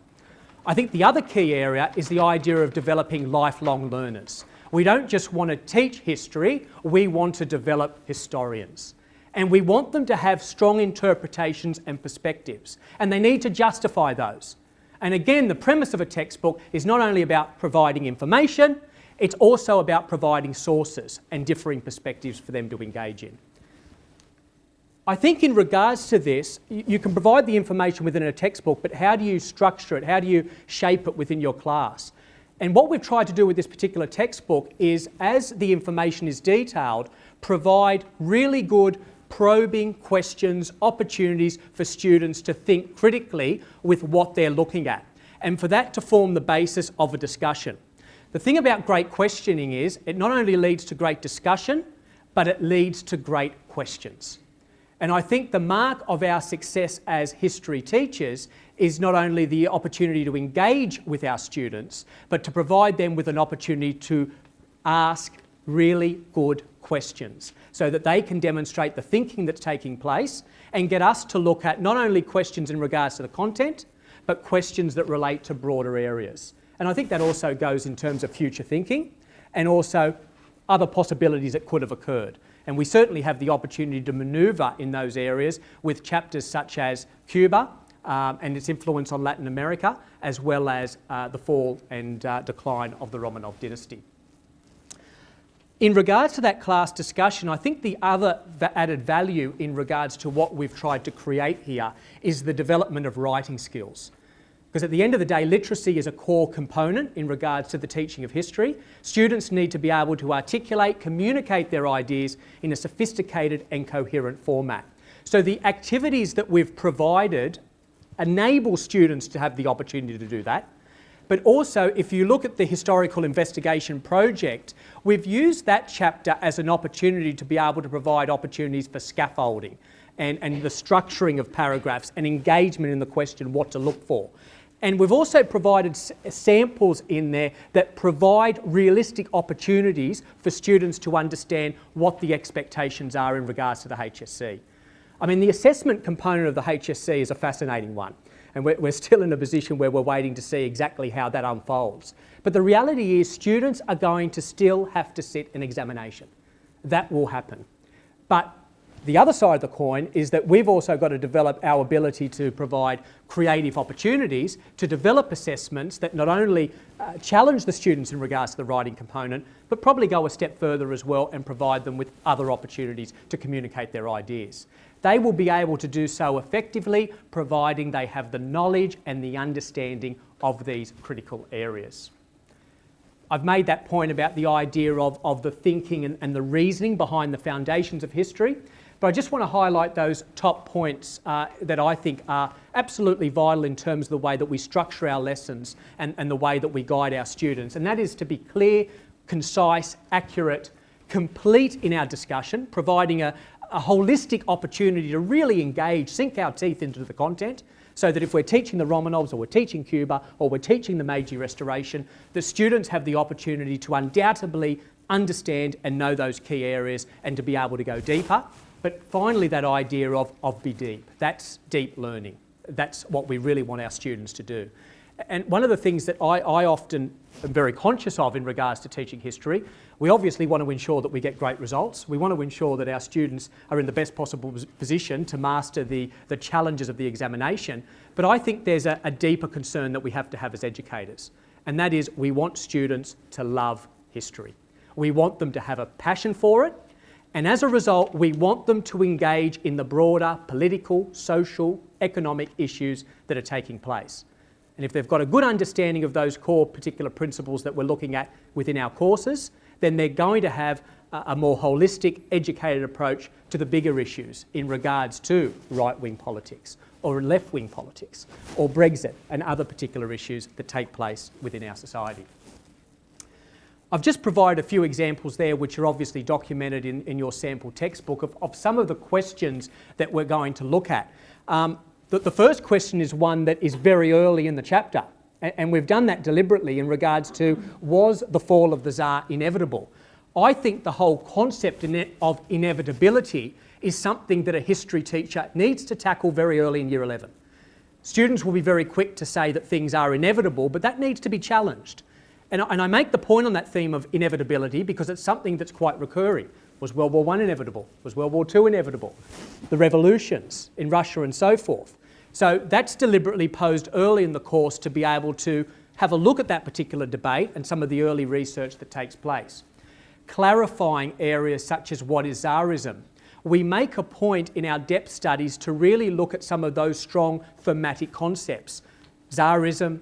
I think the other key area is the idea of developing lifelong learners. We don't just want to teach history, we want to develop historians. And we want them to have strong interpretations and perspectives, and they need to justify those. And again, the premise of a textbook is not only about providing information, it's also about providing sources and differing perspectives for them to engage in. I think in regards to this, you can provide the information within a textbook, but how do you structure it? How do you shape it within your class? And what we've tried to do with this particular textbook is, as the information is detailed, provide really good probing questions, opportunities for students to think critically with what they're looking at. and for that to form the basis of a discussion. The thing about great questioning is it not only leads to great discussion, but it leads to great questions. And I think the mark of our success as history teachers is not only the opportunity to engage with our students, but to provide them with an opportunity to ask really good questions so that they can demonstrate the thinking that's taking place and get us to look at not only questions in regards to the content, but questions that relate to broader areas. And I think that also goes in terms of future thinking and also other possibilities that could have occurred. And we certainly have the opportunity to manoeuvre in those areas with chapters such as Cuba and its influence on Latin America, as well as the fall and decline of the Romanov dynasty. In regards to that class discussion, I think the other added value in regards to what we've tried to create here is the development of writing skills. Because at the end of the day, literacy is a core component in regards to the teaching of history. Students need to be able to articulate, communicate their ideas in a sophisticated and coherent format. So the activities that we've provided enable students to have the opportunity to do that. But also, if you look at the historical investigation project, we've used that chapter as an opportunity to be able to provide opportunities for scaffolding and the structuring of paragraphs and engagement in the question what to look for. And we've also provided samples in there that provide realistic opportunities for students to understand what the expectations are in regards to the HSC. I mean, the assessment component of the HSC is a fascinating one. And we're still in a position where we're waiting to see exactly how that unfolds. But the reality is students are going to still have to sit an examination. That will happen. But the other side of the coin is that we've also got to develop our ability to provide creative opportunities to develop assessments that not only challenge the students in regards to the writing component, but probably go a step further as well and provide them with other opportunities to communicate their ideas. They will be able to do so effectively, providing they have the knowledge and the understanding of these critical areas. I've made that point about the idea of the thinking and the reasoning behind the foundations of history. But I just want to highlight those top points that I think are absolutely vital in terms of the way that we structure our lessons and the way that we guide our students. And that is to be clear, concise, accurate, complete in our discussion, providing a holistic opportunity to really engage, sink our teeth into the content, so that if we're teaching the Romanovs or we're teaching Cuba or we're teaching the Meiji Restoration, the students have the opportunity to undoubtedly understand and know those key areas and to be able to go deeper. But finally, that idea of be deep. That's deep learning. That's what we really want our students to do. And one of the things that I often am very conscious of in regards to teaching history, we obviously want to ensure that we get great results. We want to ensure that our students are in the best possible position to master the challenges of the examination. But I think there's a deeper concern that we have to have as educators. And that is we want students to love history. We want them to have a passion for it. And as a result, we want them to engage in the broader political, social, economic issues that are taking place. And if they've got a good understanding of those core particular principles that we're looking at within our courses, then they're going to have a more holistic, educated approach to the bigger issues in regards to right-wing politics or left-wing politics or Brexit and other particular issues that take place within our society. I've just provided a few examples there which are obviously documented in your sample textbook of some of the questions that we're going to look at. The first question is one that is very early in the chapter, and we've done that deliberately in regards to, was the fall of the Tsar inevitable? I think the whole concept of inevitability is something that a history teacher needs to tackle very early in Year 11. Students will be very quick to say that things are inevitable, but that needs to be challenged. And I make the point on that theme of inevitability because it's something that's quite recurring. Was World War I inevitable? Was World War II inevitable? The revolutions in Russia and so forth. So that's deliberately posed early in the course to be able to have a look at that particular debate and some of the early research that takes place. Clarifying areas such as what is Tsarism. We make a point in our depth studies to really look at some of those strong thematic concepts. Tsarism,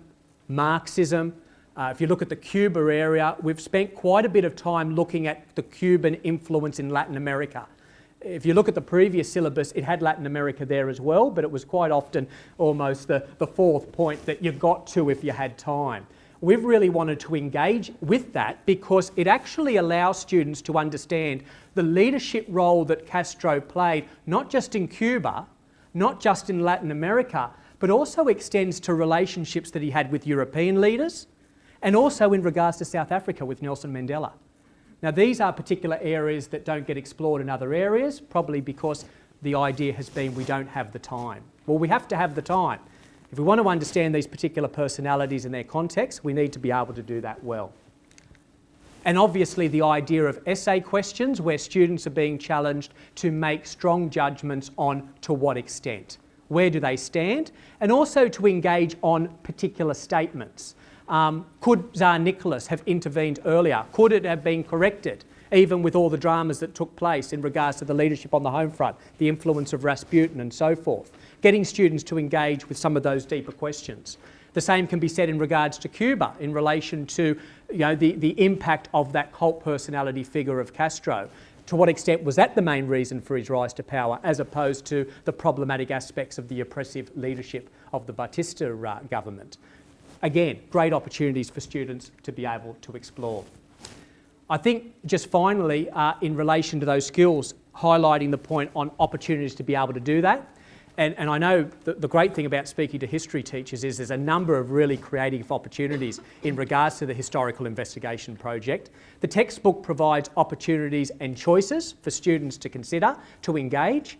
Marxism. If you look at the Cuba area, we've spent quite a bit of time looking at the Cuban influence in Latin America If you look at the previous syllabus, it had Latin America there as well, but it was quite often almost the fourth point that you got to if you had time. We've really wanted to engage with that because it actually allows students to understand the leadership role that Castro played, not just in Cuba, not just in Latin America, but also extends to relationships that he had with European leaders and also in regards to South Africa with Nelson Mandela. Now, these are particular areas that don't get explored in other areas, probably because the idea has been we don't have the time. Well, we have to have the time. If we want to understand these particular personalities and their context, we need to be able to do that well. And obviously the idea of essay questions where students are being challenged to make strong judgments on to what extent, where do they stand, and also to engage on particular statements. Could Tsar Nicholas have intervened earlier? Could it have been corrected, even with all the dramas that took place in regards to the leadership on the home front, the influence of Rasputin and so forth? Getting students to engage with some of those deeper questions. The same can be said in regards to Cuba in relation to the impact of that cult personality figure of Castro. To what extent was that the main reason for his rise to power as opposed to the problematic aspects of the oppressive leadership of the Batista government? Again, great opportunities for students to be able to explore. I think just finally, in relation to those skills, highlighting the point on opportunities to be able to do that. And I know the great thing about speaking to history teachers is there's a number of really creative opportunities in regards to the historical investigation project. The textbook provides opportunities and choices for students to consider, to engage.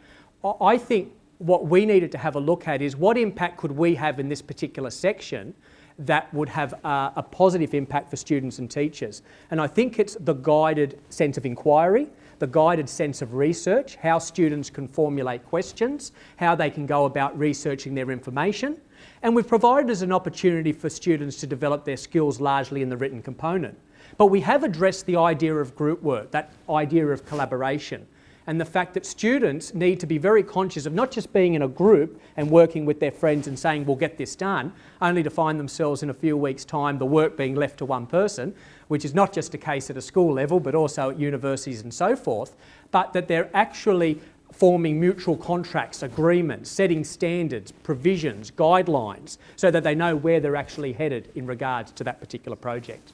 I think what we needed to have a look at is what impact could we have in this particular section that would have a positive impact for students and teachers. And I think it's the guided sense of inquiry, the guided sense of research, how students can formulate questions, how they can go about researching their information. And we've provided as an opportunity for students to develop their skills largely in the written component. But we have addressed the idea of group work, that idea of collaboration, and the fact that students need to be very conscious of not just being in a group and working with their friends and saying, we'll get this done, only to find themselves in a few weeks' time the work being left to one person, which is not just a case at a school level, but also at universities and so forth, but that they're actually forming mutual contracts, agreements, setting standards, provisions, guidelines, so that they know where they're actually headed in regards to that particular project.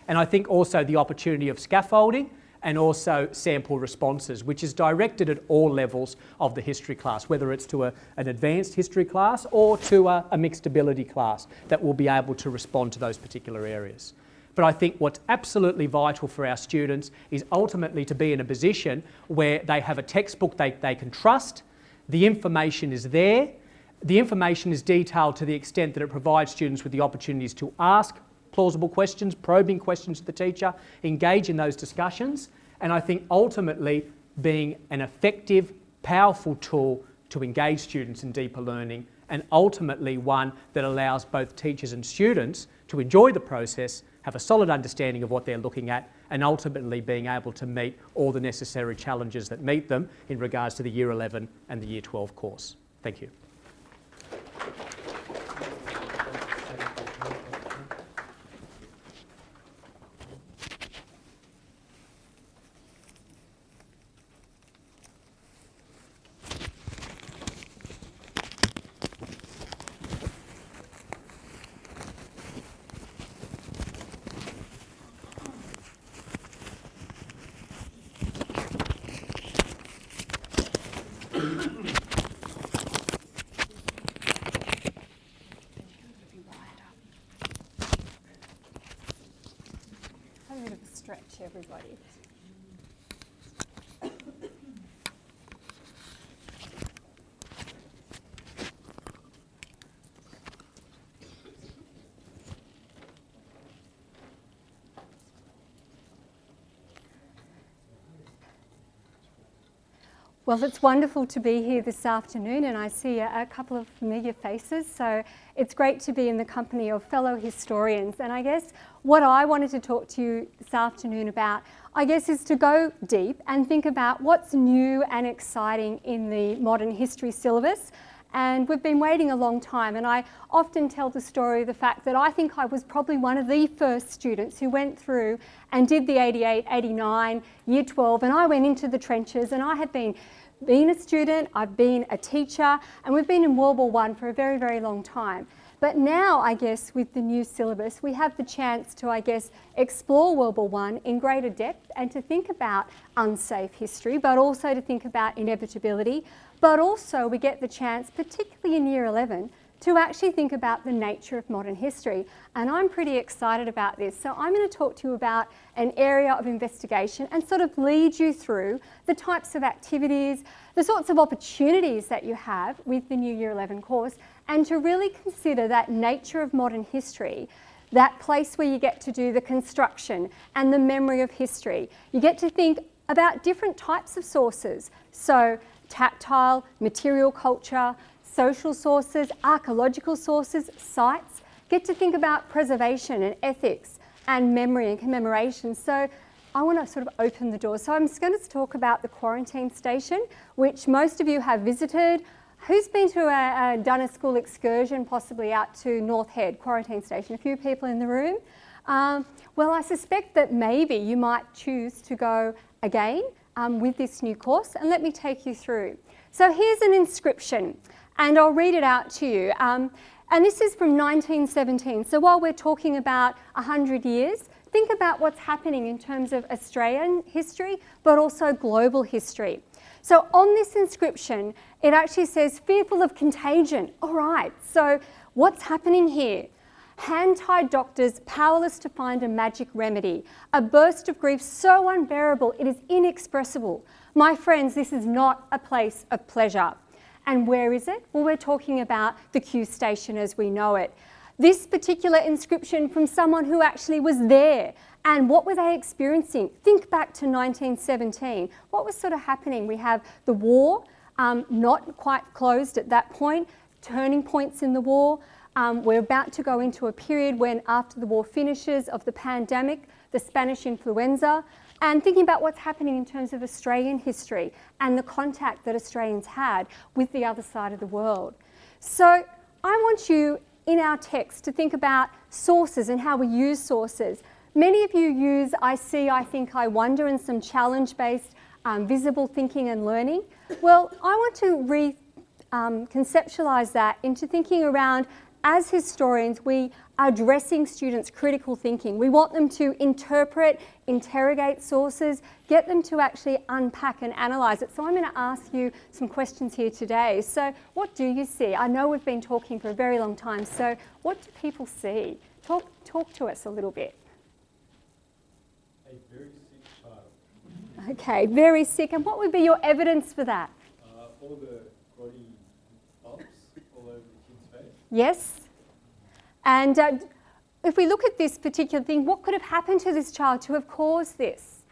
And I think also the opportunity of scaffolding and also sample responses, which is directed at all levels of the history class, whether it's to an advanced history class or to a mixed ability class that will be able to respond to those particular areas. But I think what's absolutely vital for our students is ultimately to be in a position where they have a textbook they can trust, the information is there, the information is detailed to the extent that it provides students with the opportunities to ask plausible questions, probing questions to the teacher, engage in those discussions, and I think ultimately being an effective, powerful tool to engage students in deeper learning, and ultimately one that allows both teachers and students to enjoy the process, have a solid understanding of what they're looking at, and ultimately being able to meet all the necessary challenges that meet them in regards to the Year 11 and the Year 12 course. Thank you. Have a bit of a stretch, everybody. Well, it's wonderful to be here this afternoon, and I see a couple of familiar faces, so it's great to be in the company of fellow historians. And I guess what I wanted to talk to you this afternoon about, I guess, is to go deep and think about what's new and exciting in the modern history syllabus And we've been waiting a long time, and I often tell the story of the fact that I think I was probably one of the first students who went through and did the 88, 89, year 12, and I went into the trenches, and I have been a student, I've been a teacher, and we've been in World War I for a very, very long time. But now, I guess, with the new syllabus, we have the chance to, I guess, explore World War I in greater depth and to think about unsafe history, but also to think about inevitability. But also we get the chance, particularly in Year 11, to actually think about the nature of modern history. And I'm pretty excited about this. So I'm going to talk to you about an area of investigation and sort of lead you through the types of activities, the sorts of opportunities that you have with the new Year 11 course, and to really consider that nature of modern history, that place where you get to do the construction and the memory of history. You get to think about different types of sources. So tactile, material culture, social sources, archaeological sources, sites. Get to think about preservation and ethics and memory and commemoration. So I want to sort of open the door. So I'm just going to talk about the quarantine station, which most of you have visited. Who's been to done a school excursion, possibly out to North Head quarantine station? A few people in the room. Well, I suspect that maybe you might choose to go again with this new course, and let me take you through. So here's an inscription, and I'll read it out to you. And this is from 1917. So while we're talking about 100 years, think about what's happening in terms of Australian history, but also global history. So on this inscription, it actually says, fearful of contagion. All right, so what's happening here? Hand-tied doctors powerless to find a magic remedy. A burst of grief so unbearable it is inexpressible. My friends, this is not a place of pleasure. And where is it? Well, we're talking about the Q station as we know it. This particular inscription from someone who actually was there. And what were they experiencing? Think back to 1917. What was sort of happening? We have the war, not quite closed at that point, turning points in the war. We're about to go into a period when, after the war finishes, of the pandemic, the Spanish influenza, and thinking about what's happening in terms of Australian history and the contact that Australians had with the other side of the world. So I want you, in our text, to think about sources and how we use sources. Many of you use I see, I think, I wonder, and some challenge-based visible thinking and learning. Well, I want to conceptualise that into thinking around, as historians, we are addressing students' critical thinking. We want them to interpret, interrogate sources, get them to actually unpack and analyse it. So I'm going to ask you some questions here today. So what do you see? I know we've been talking for a very long time, so what do people see? Talk to us a little bit. A very sick child. Okay, very sick. And what would be your evidence for that? All the grotty bumps all over the kid's face. Yes. And if we look at this particular thing, what could have happened to this child to have caused this?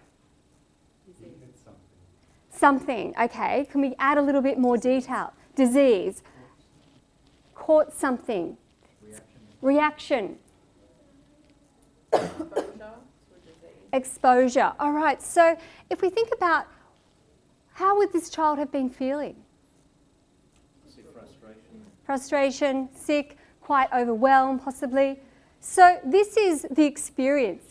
Something, okay. Can we add a little bit more detail? Disease. Caught something. Reaction. Exposure. All right, so if we think about, how would this child have been feeling? Frustration, sick, quite overwhelmed possibly. So this is the experience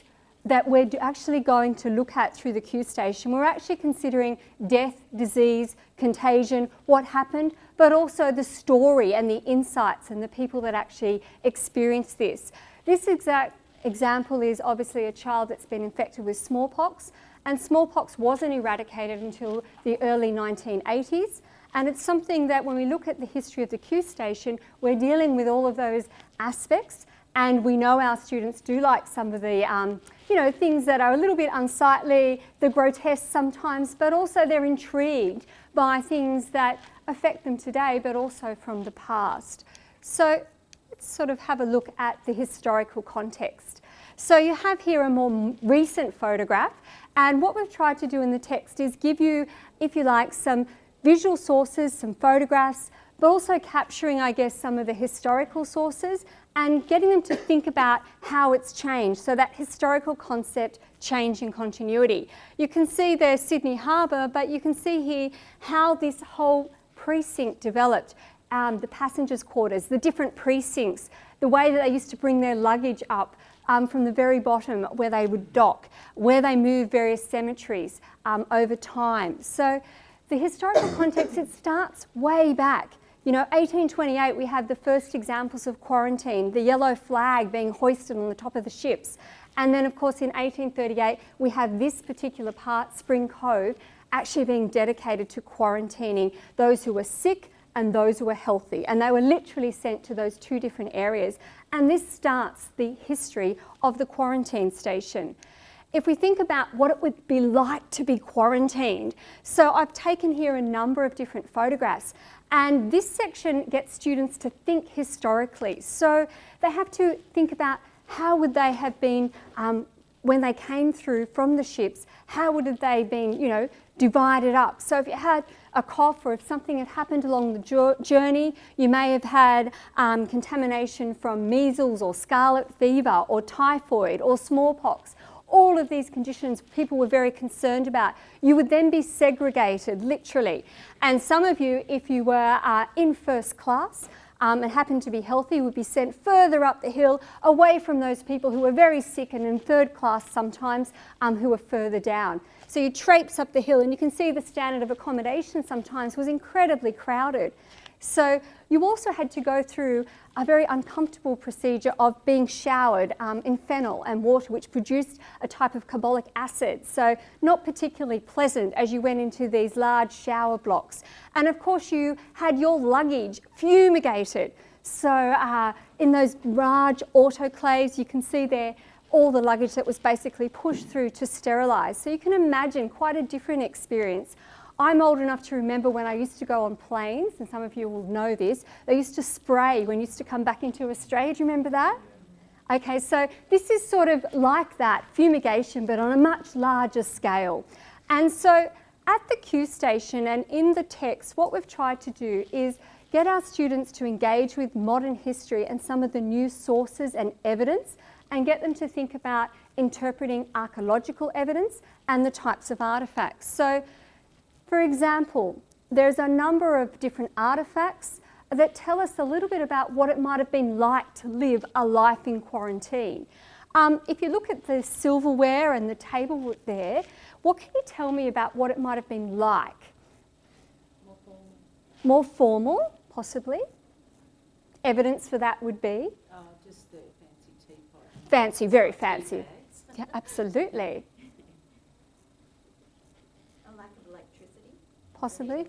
that we're actually going to look at through the Q station. We're actually considering death, disease, contagion, what happened, but also the story and the insights and the people that actually experienced this. This exact example is obviously a child that's been infected with smallpox, and smallpox wasn't eradicated until the early 1980s. And it's something that when we look at the history of the Q station, we're dealing with all of those aspects, and we know our students do like some of the things that are a little bit unsightly, the grotesque sometimes, but also they're intrigued by things that affect them today, but also from the past. So let's sort of have a look at the historical context. So you have here a more recent photograph, and what we've tried to do in the text is give you, if you like, some visual sources, some photographs, but also capturing, I guess, some of the historical sources and getting them to think about how it's changed. So that historical concept, change in continuity. You can see there Sydney Harbour, but you can see here how this whole precinct developed the passengers' quarters, the different precincts, the way that they used to bring their luggage up from the very bottom where they would dock, where they moved various cemeteries over time. So the historical context, it starts way back. You know, 1828, we have the first examples of quarantine, the yellow flag being hoisted on the top of the ships. And then, of course, in 1838, we have this particular part, Spring Cove, actually being dedicated to quarantining those who were sick and those who were healthy. And they were literally sent to those two different areas. And this starts the history of the quarantine station. If we think about what it would be like to be quarantined, so I've taken here a number of different photographs, and this section gets students to think historically. So they have to think about how would they have been when they came through from the ships, how would they have been, you know, divided up. So if you had a cough or if something had happened along the journey, you may have had contamination from measles or scarlet fever or typhoid or smallpox. All of these conditions people were very concerned about. You would then be segregated, literally. And some of you, if you were in first class and happened to be healthy, would be sent further up the hill away from those people who were very sick and in third class sometimes who were further down. So you traipse up the hill and you can see the standard of accommodation sometimes was incredibly crowded. So you also had to go through a very uncomfortable procedure of being showered in fennel and water, which produced a type of carbolic acid. So not particularly pleasant as you went into these large shower blocks. And of course you had your luggage fumigated. So in those large autoclaves, you can see there all the luggage that was basically pushed through to sterilise. So you can imagine quite a different experience. I'm old enough to remember when I used to go on planes, and some of you will know this, they used to spray when you used to come back into Australia. Do you remember that? Okay, so this is sort of like that, fumigation, but on a much larger scale. And so at the Q station and in the text, what we've tried to do is get our students to engage with modern history and some of the new sources and evidence, and get them to think about interpreting archaeological evidence and the types of artefacts. So, for example, there's a number of different artefacts that tell us a little bit about what it might have been like to live a life in quarantine. If you look at the silverware and the table there, what can you tell me about what it might have been like? More formal. More formal, possibly. Evidence for that would be? Just the fancy teapot. Fancy, very fancy. Yeah, absolutely. A lack of electricity. Possibly.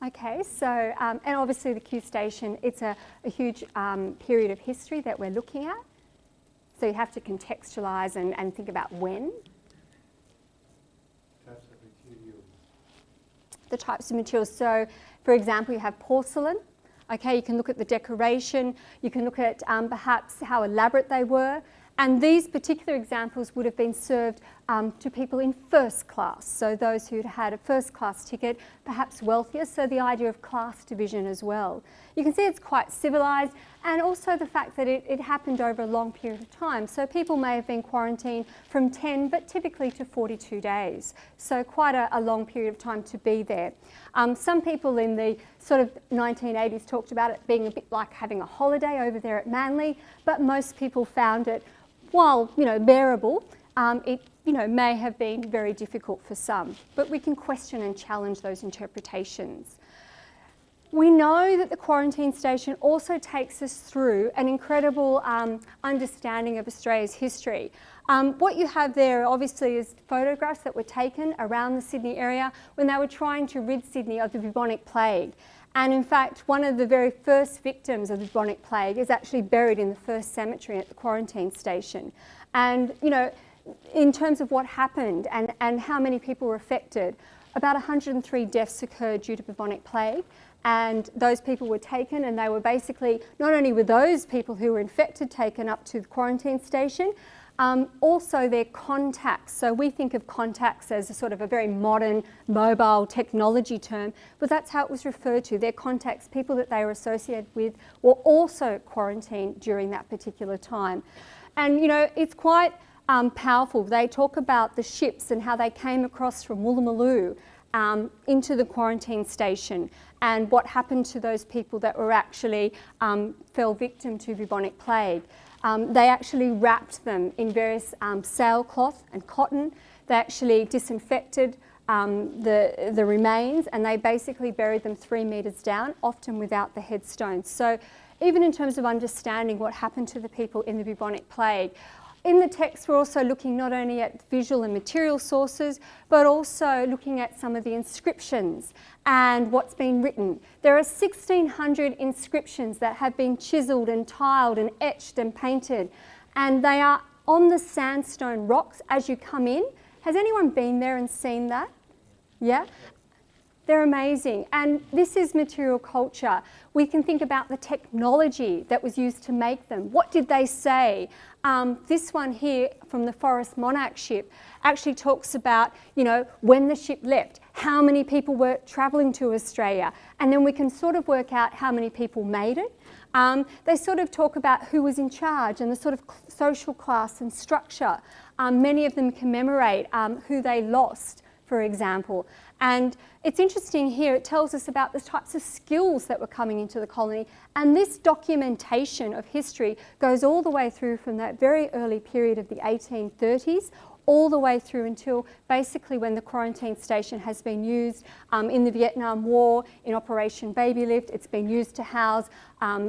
Okay, so, and obviously the Q station, it's a huge period of history that we're looking at. So you have to contextualise and think about when. Types of materials. The types of materials. So, for example, you have porcelain. Okay, you can look at the decoration. You can look at perhaps how elaborate they were. And these particular examples would have been served to people in first class, so those who'd had a first class ticket, perhaps wealthier, so the idea of class division as well. You can see it's quite civilised, and also the fact that it happened over a long period of time. So people may have been quarantined from 10, but typically to 42 days. So quite a long period of time to be there. Some people in the sort of 1980s talked about it being a bit like having a holiday over there at Manly, but most people found it, while, you know, bearable, it, you know, may have been very difficult for some. But we can question and challenge those interpretations. We know that the quarantine station also takes us through an incredible understanding of Australia's history. What you have there obviously is photographs that were taken around the Sydney area when they were trying to rid Sydney of the bubonic plague. And in fact, one of the very first victims of the bubonic plague is actually buried in the first cemetery at the quarantine station. And, you know, in terms of what happened and how many people were affected, about 103 deaths occurred due to bubonic plague. And those people were taken, and they were basically, not only were those people who were infected taken up to the quarantine station, also their contacts. So we think of contacts as a sort of a very modern mobile technology term, but that's how it was referred to. Their contacts, people that they were associated with, were also quarantined during that particular time. And, you know, it's quite powerful. They talk about the ships and how they came across from Woolloomooloo into the quarantine station and what happened to those people that were actually fell victim to bubonic plague. They actually wrapped them in various sailcloth and cotton. They actually disinfected the remains, and they basically buried them 3 metres down, often without the headstones. So even in terms of understanding what happened to the people in the bubonic plague, in the text we're also looking not only at visual and material sources, but also looking at some of the inscriptions and what's been written. There are 1,600 inscriptions that have been chiselled and tiled and etched and painted, and they are on the sandstone rocks as you come in. Has anyone been there and seen that? Yeah? They're amazing. And this is material culture. We can think about the technology that was used to make them. What did they say? This one here from the Forest Monarch ship actually talks about, when the ship left, how many people were travelling to Australia. And then we can sort of work out how many people made it. They sort of talk about who was in charge and the sort of social class and structure. Many of them commemorate who they lost, for example. And it's interesting here, it tells us about the types of skills that were coming into the colony. And this documentation of history goes all the way through from that very early period of the 1830s, all the way through until basically when the quarantine station has been used in the Vietnam War, in Operation Baby Lift. It's been used to house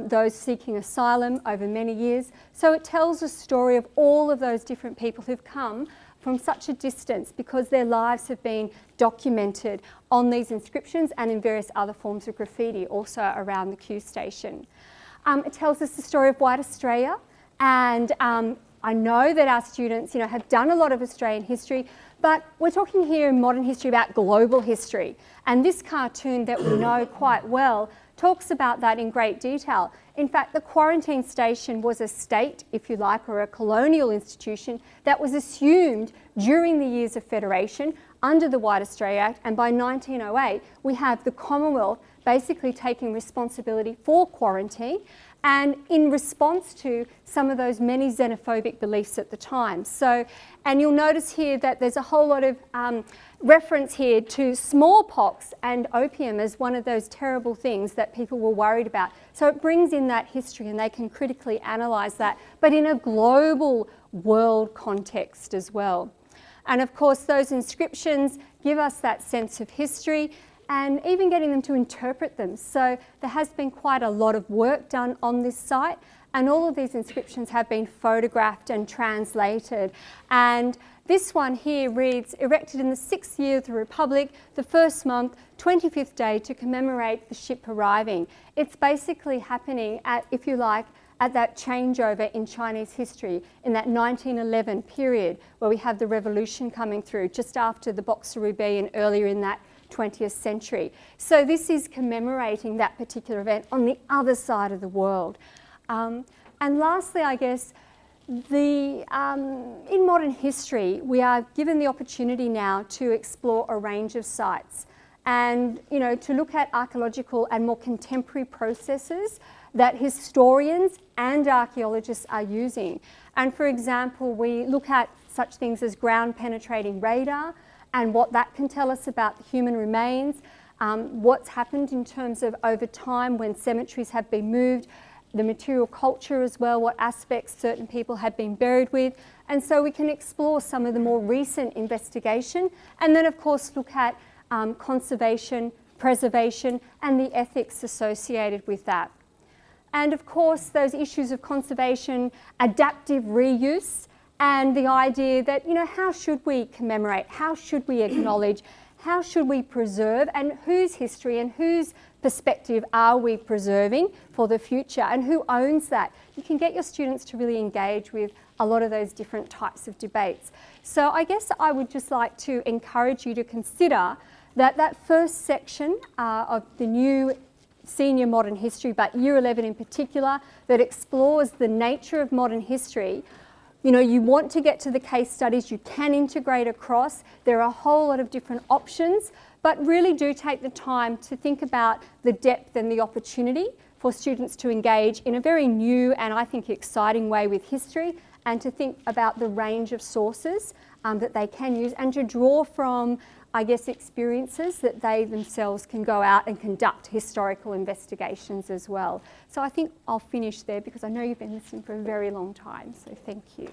those seeking asylum over many years. So it tells a story of all of those different people who've come from such a distance because their lives have been documented on these inscriptions and in various other forms of graffiti also around the Q station. It tells us the story of White Australia, and I know that our students, have done a lot of Australian history, but we're talking here in modern history about global history. And this cartoon that we know quite well talks about that in great detail. In fact, the quarantine station was a state, if you like, or a colonial institution that was assumed during the years of Federation under the White Australia Act, and by 1908 we have the Commonwealth basically taking responsibility for quarantine, and in response to some of those many xenophobic beliefs at the time. So, and you'll notice here that there's a whole lot of reference here to smallpox and opium as one of those terrible things that people were worried about. So it brings in that history and they can critically analyse that, but in a global world context as well. And of course, those inscriptions give us that sense of history and even getting them to interpret them. So there has been quite a lot of work done on this site, and all of these inscriptions have been photographed and translated. And this one here reads, erected in the 6th year of the Republic, the 1st month, 25th day, to commemorate the ship arriving. It's basically happening at, if you like, at that changeover in Chinese history, in that 1911 period where we have the revolution coming through, just after the Boxer Rebellion earlier in that 20th century. So this is commemorating that particular event on the other side of the world. And lastly, I guess, in modern history, we are given the opportunity now to explore a range of sites and, to look at archaeological and more contemporary processes that historians and archaeologists are using. And for example, we look at such things as ground penetrating radar and what that can tell us about the human remains, what's happened in terms of over time when cemeteries have been moved, the material culture as well, what aspects certain people have been buried with. And so we can explore some of the more recent investigation, and then of course look at conservation, preservation, and the ethics associated with that. And of course those issues of conservation, adaptive reuse, and the idea that, how should we commemorate, how should we acknowledge, how should we preserve, and whose history and whose perspective are we preserving for the future, and who owns that? You can get your students to really engage with a lot of those different types of debates. So I guess I would just like to encourage you to consider that first section of the new senior modern history, but year 11 in particular, that explores the nature of modern history. You want to get to the case studies, you can integrate across. There are a whole lot of different options, but really do take the time to think about the depth and the opportunity for students to engage in a very new and I think exciting way with history, and to think about the range of sources that they can use, and to draw from I guess, experiences that they themselves can go out and conduct historical investigations as well. So I think I'll finish there because I know you've been listening for a very long time, so thank you.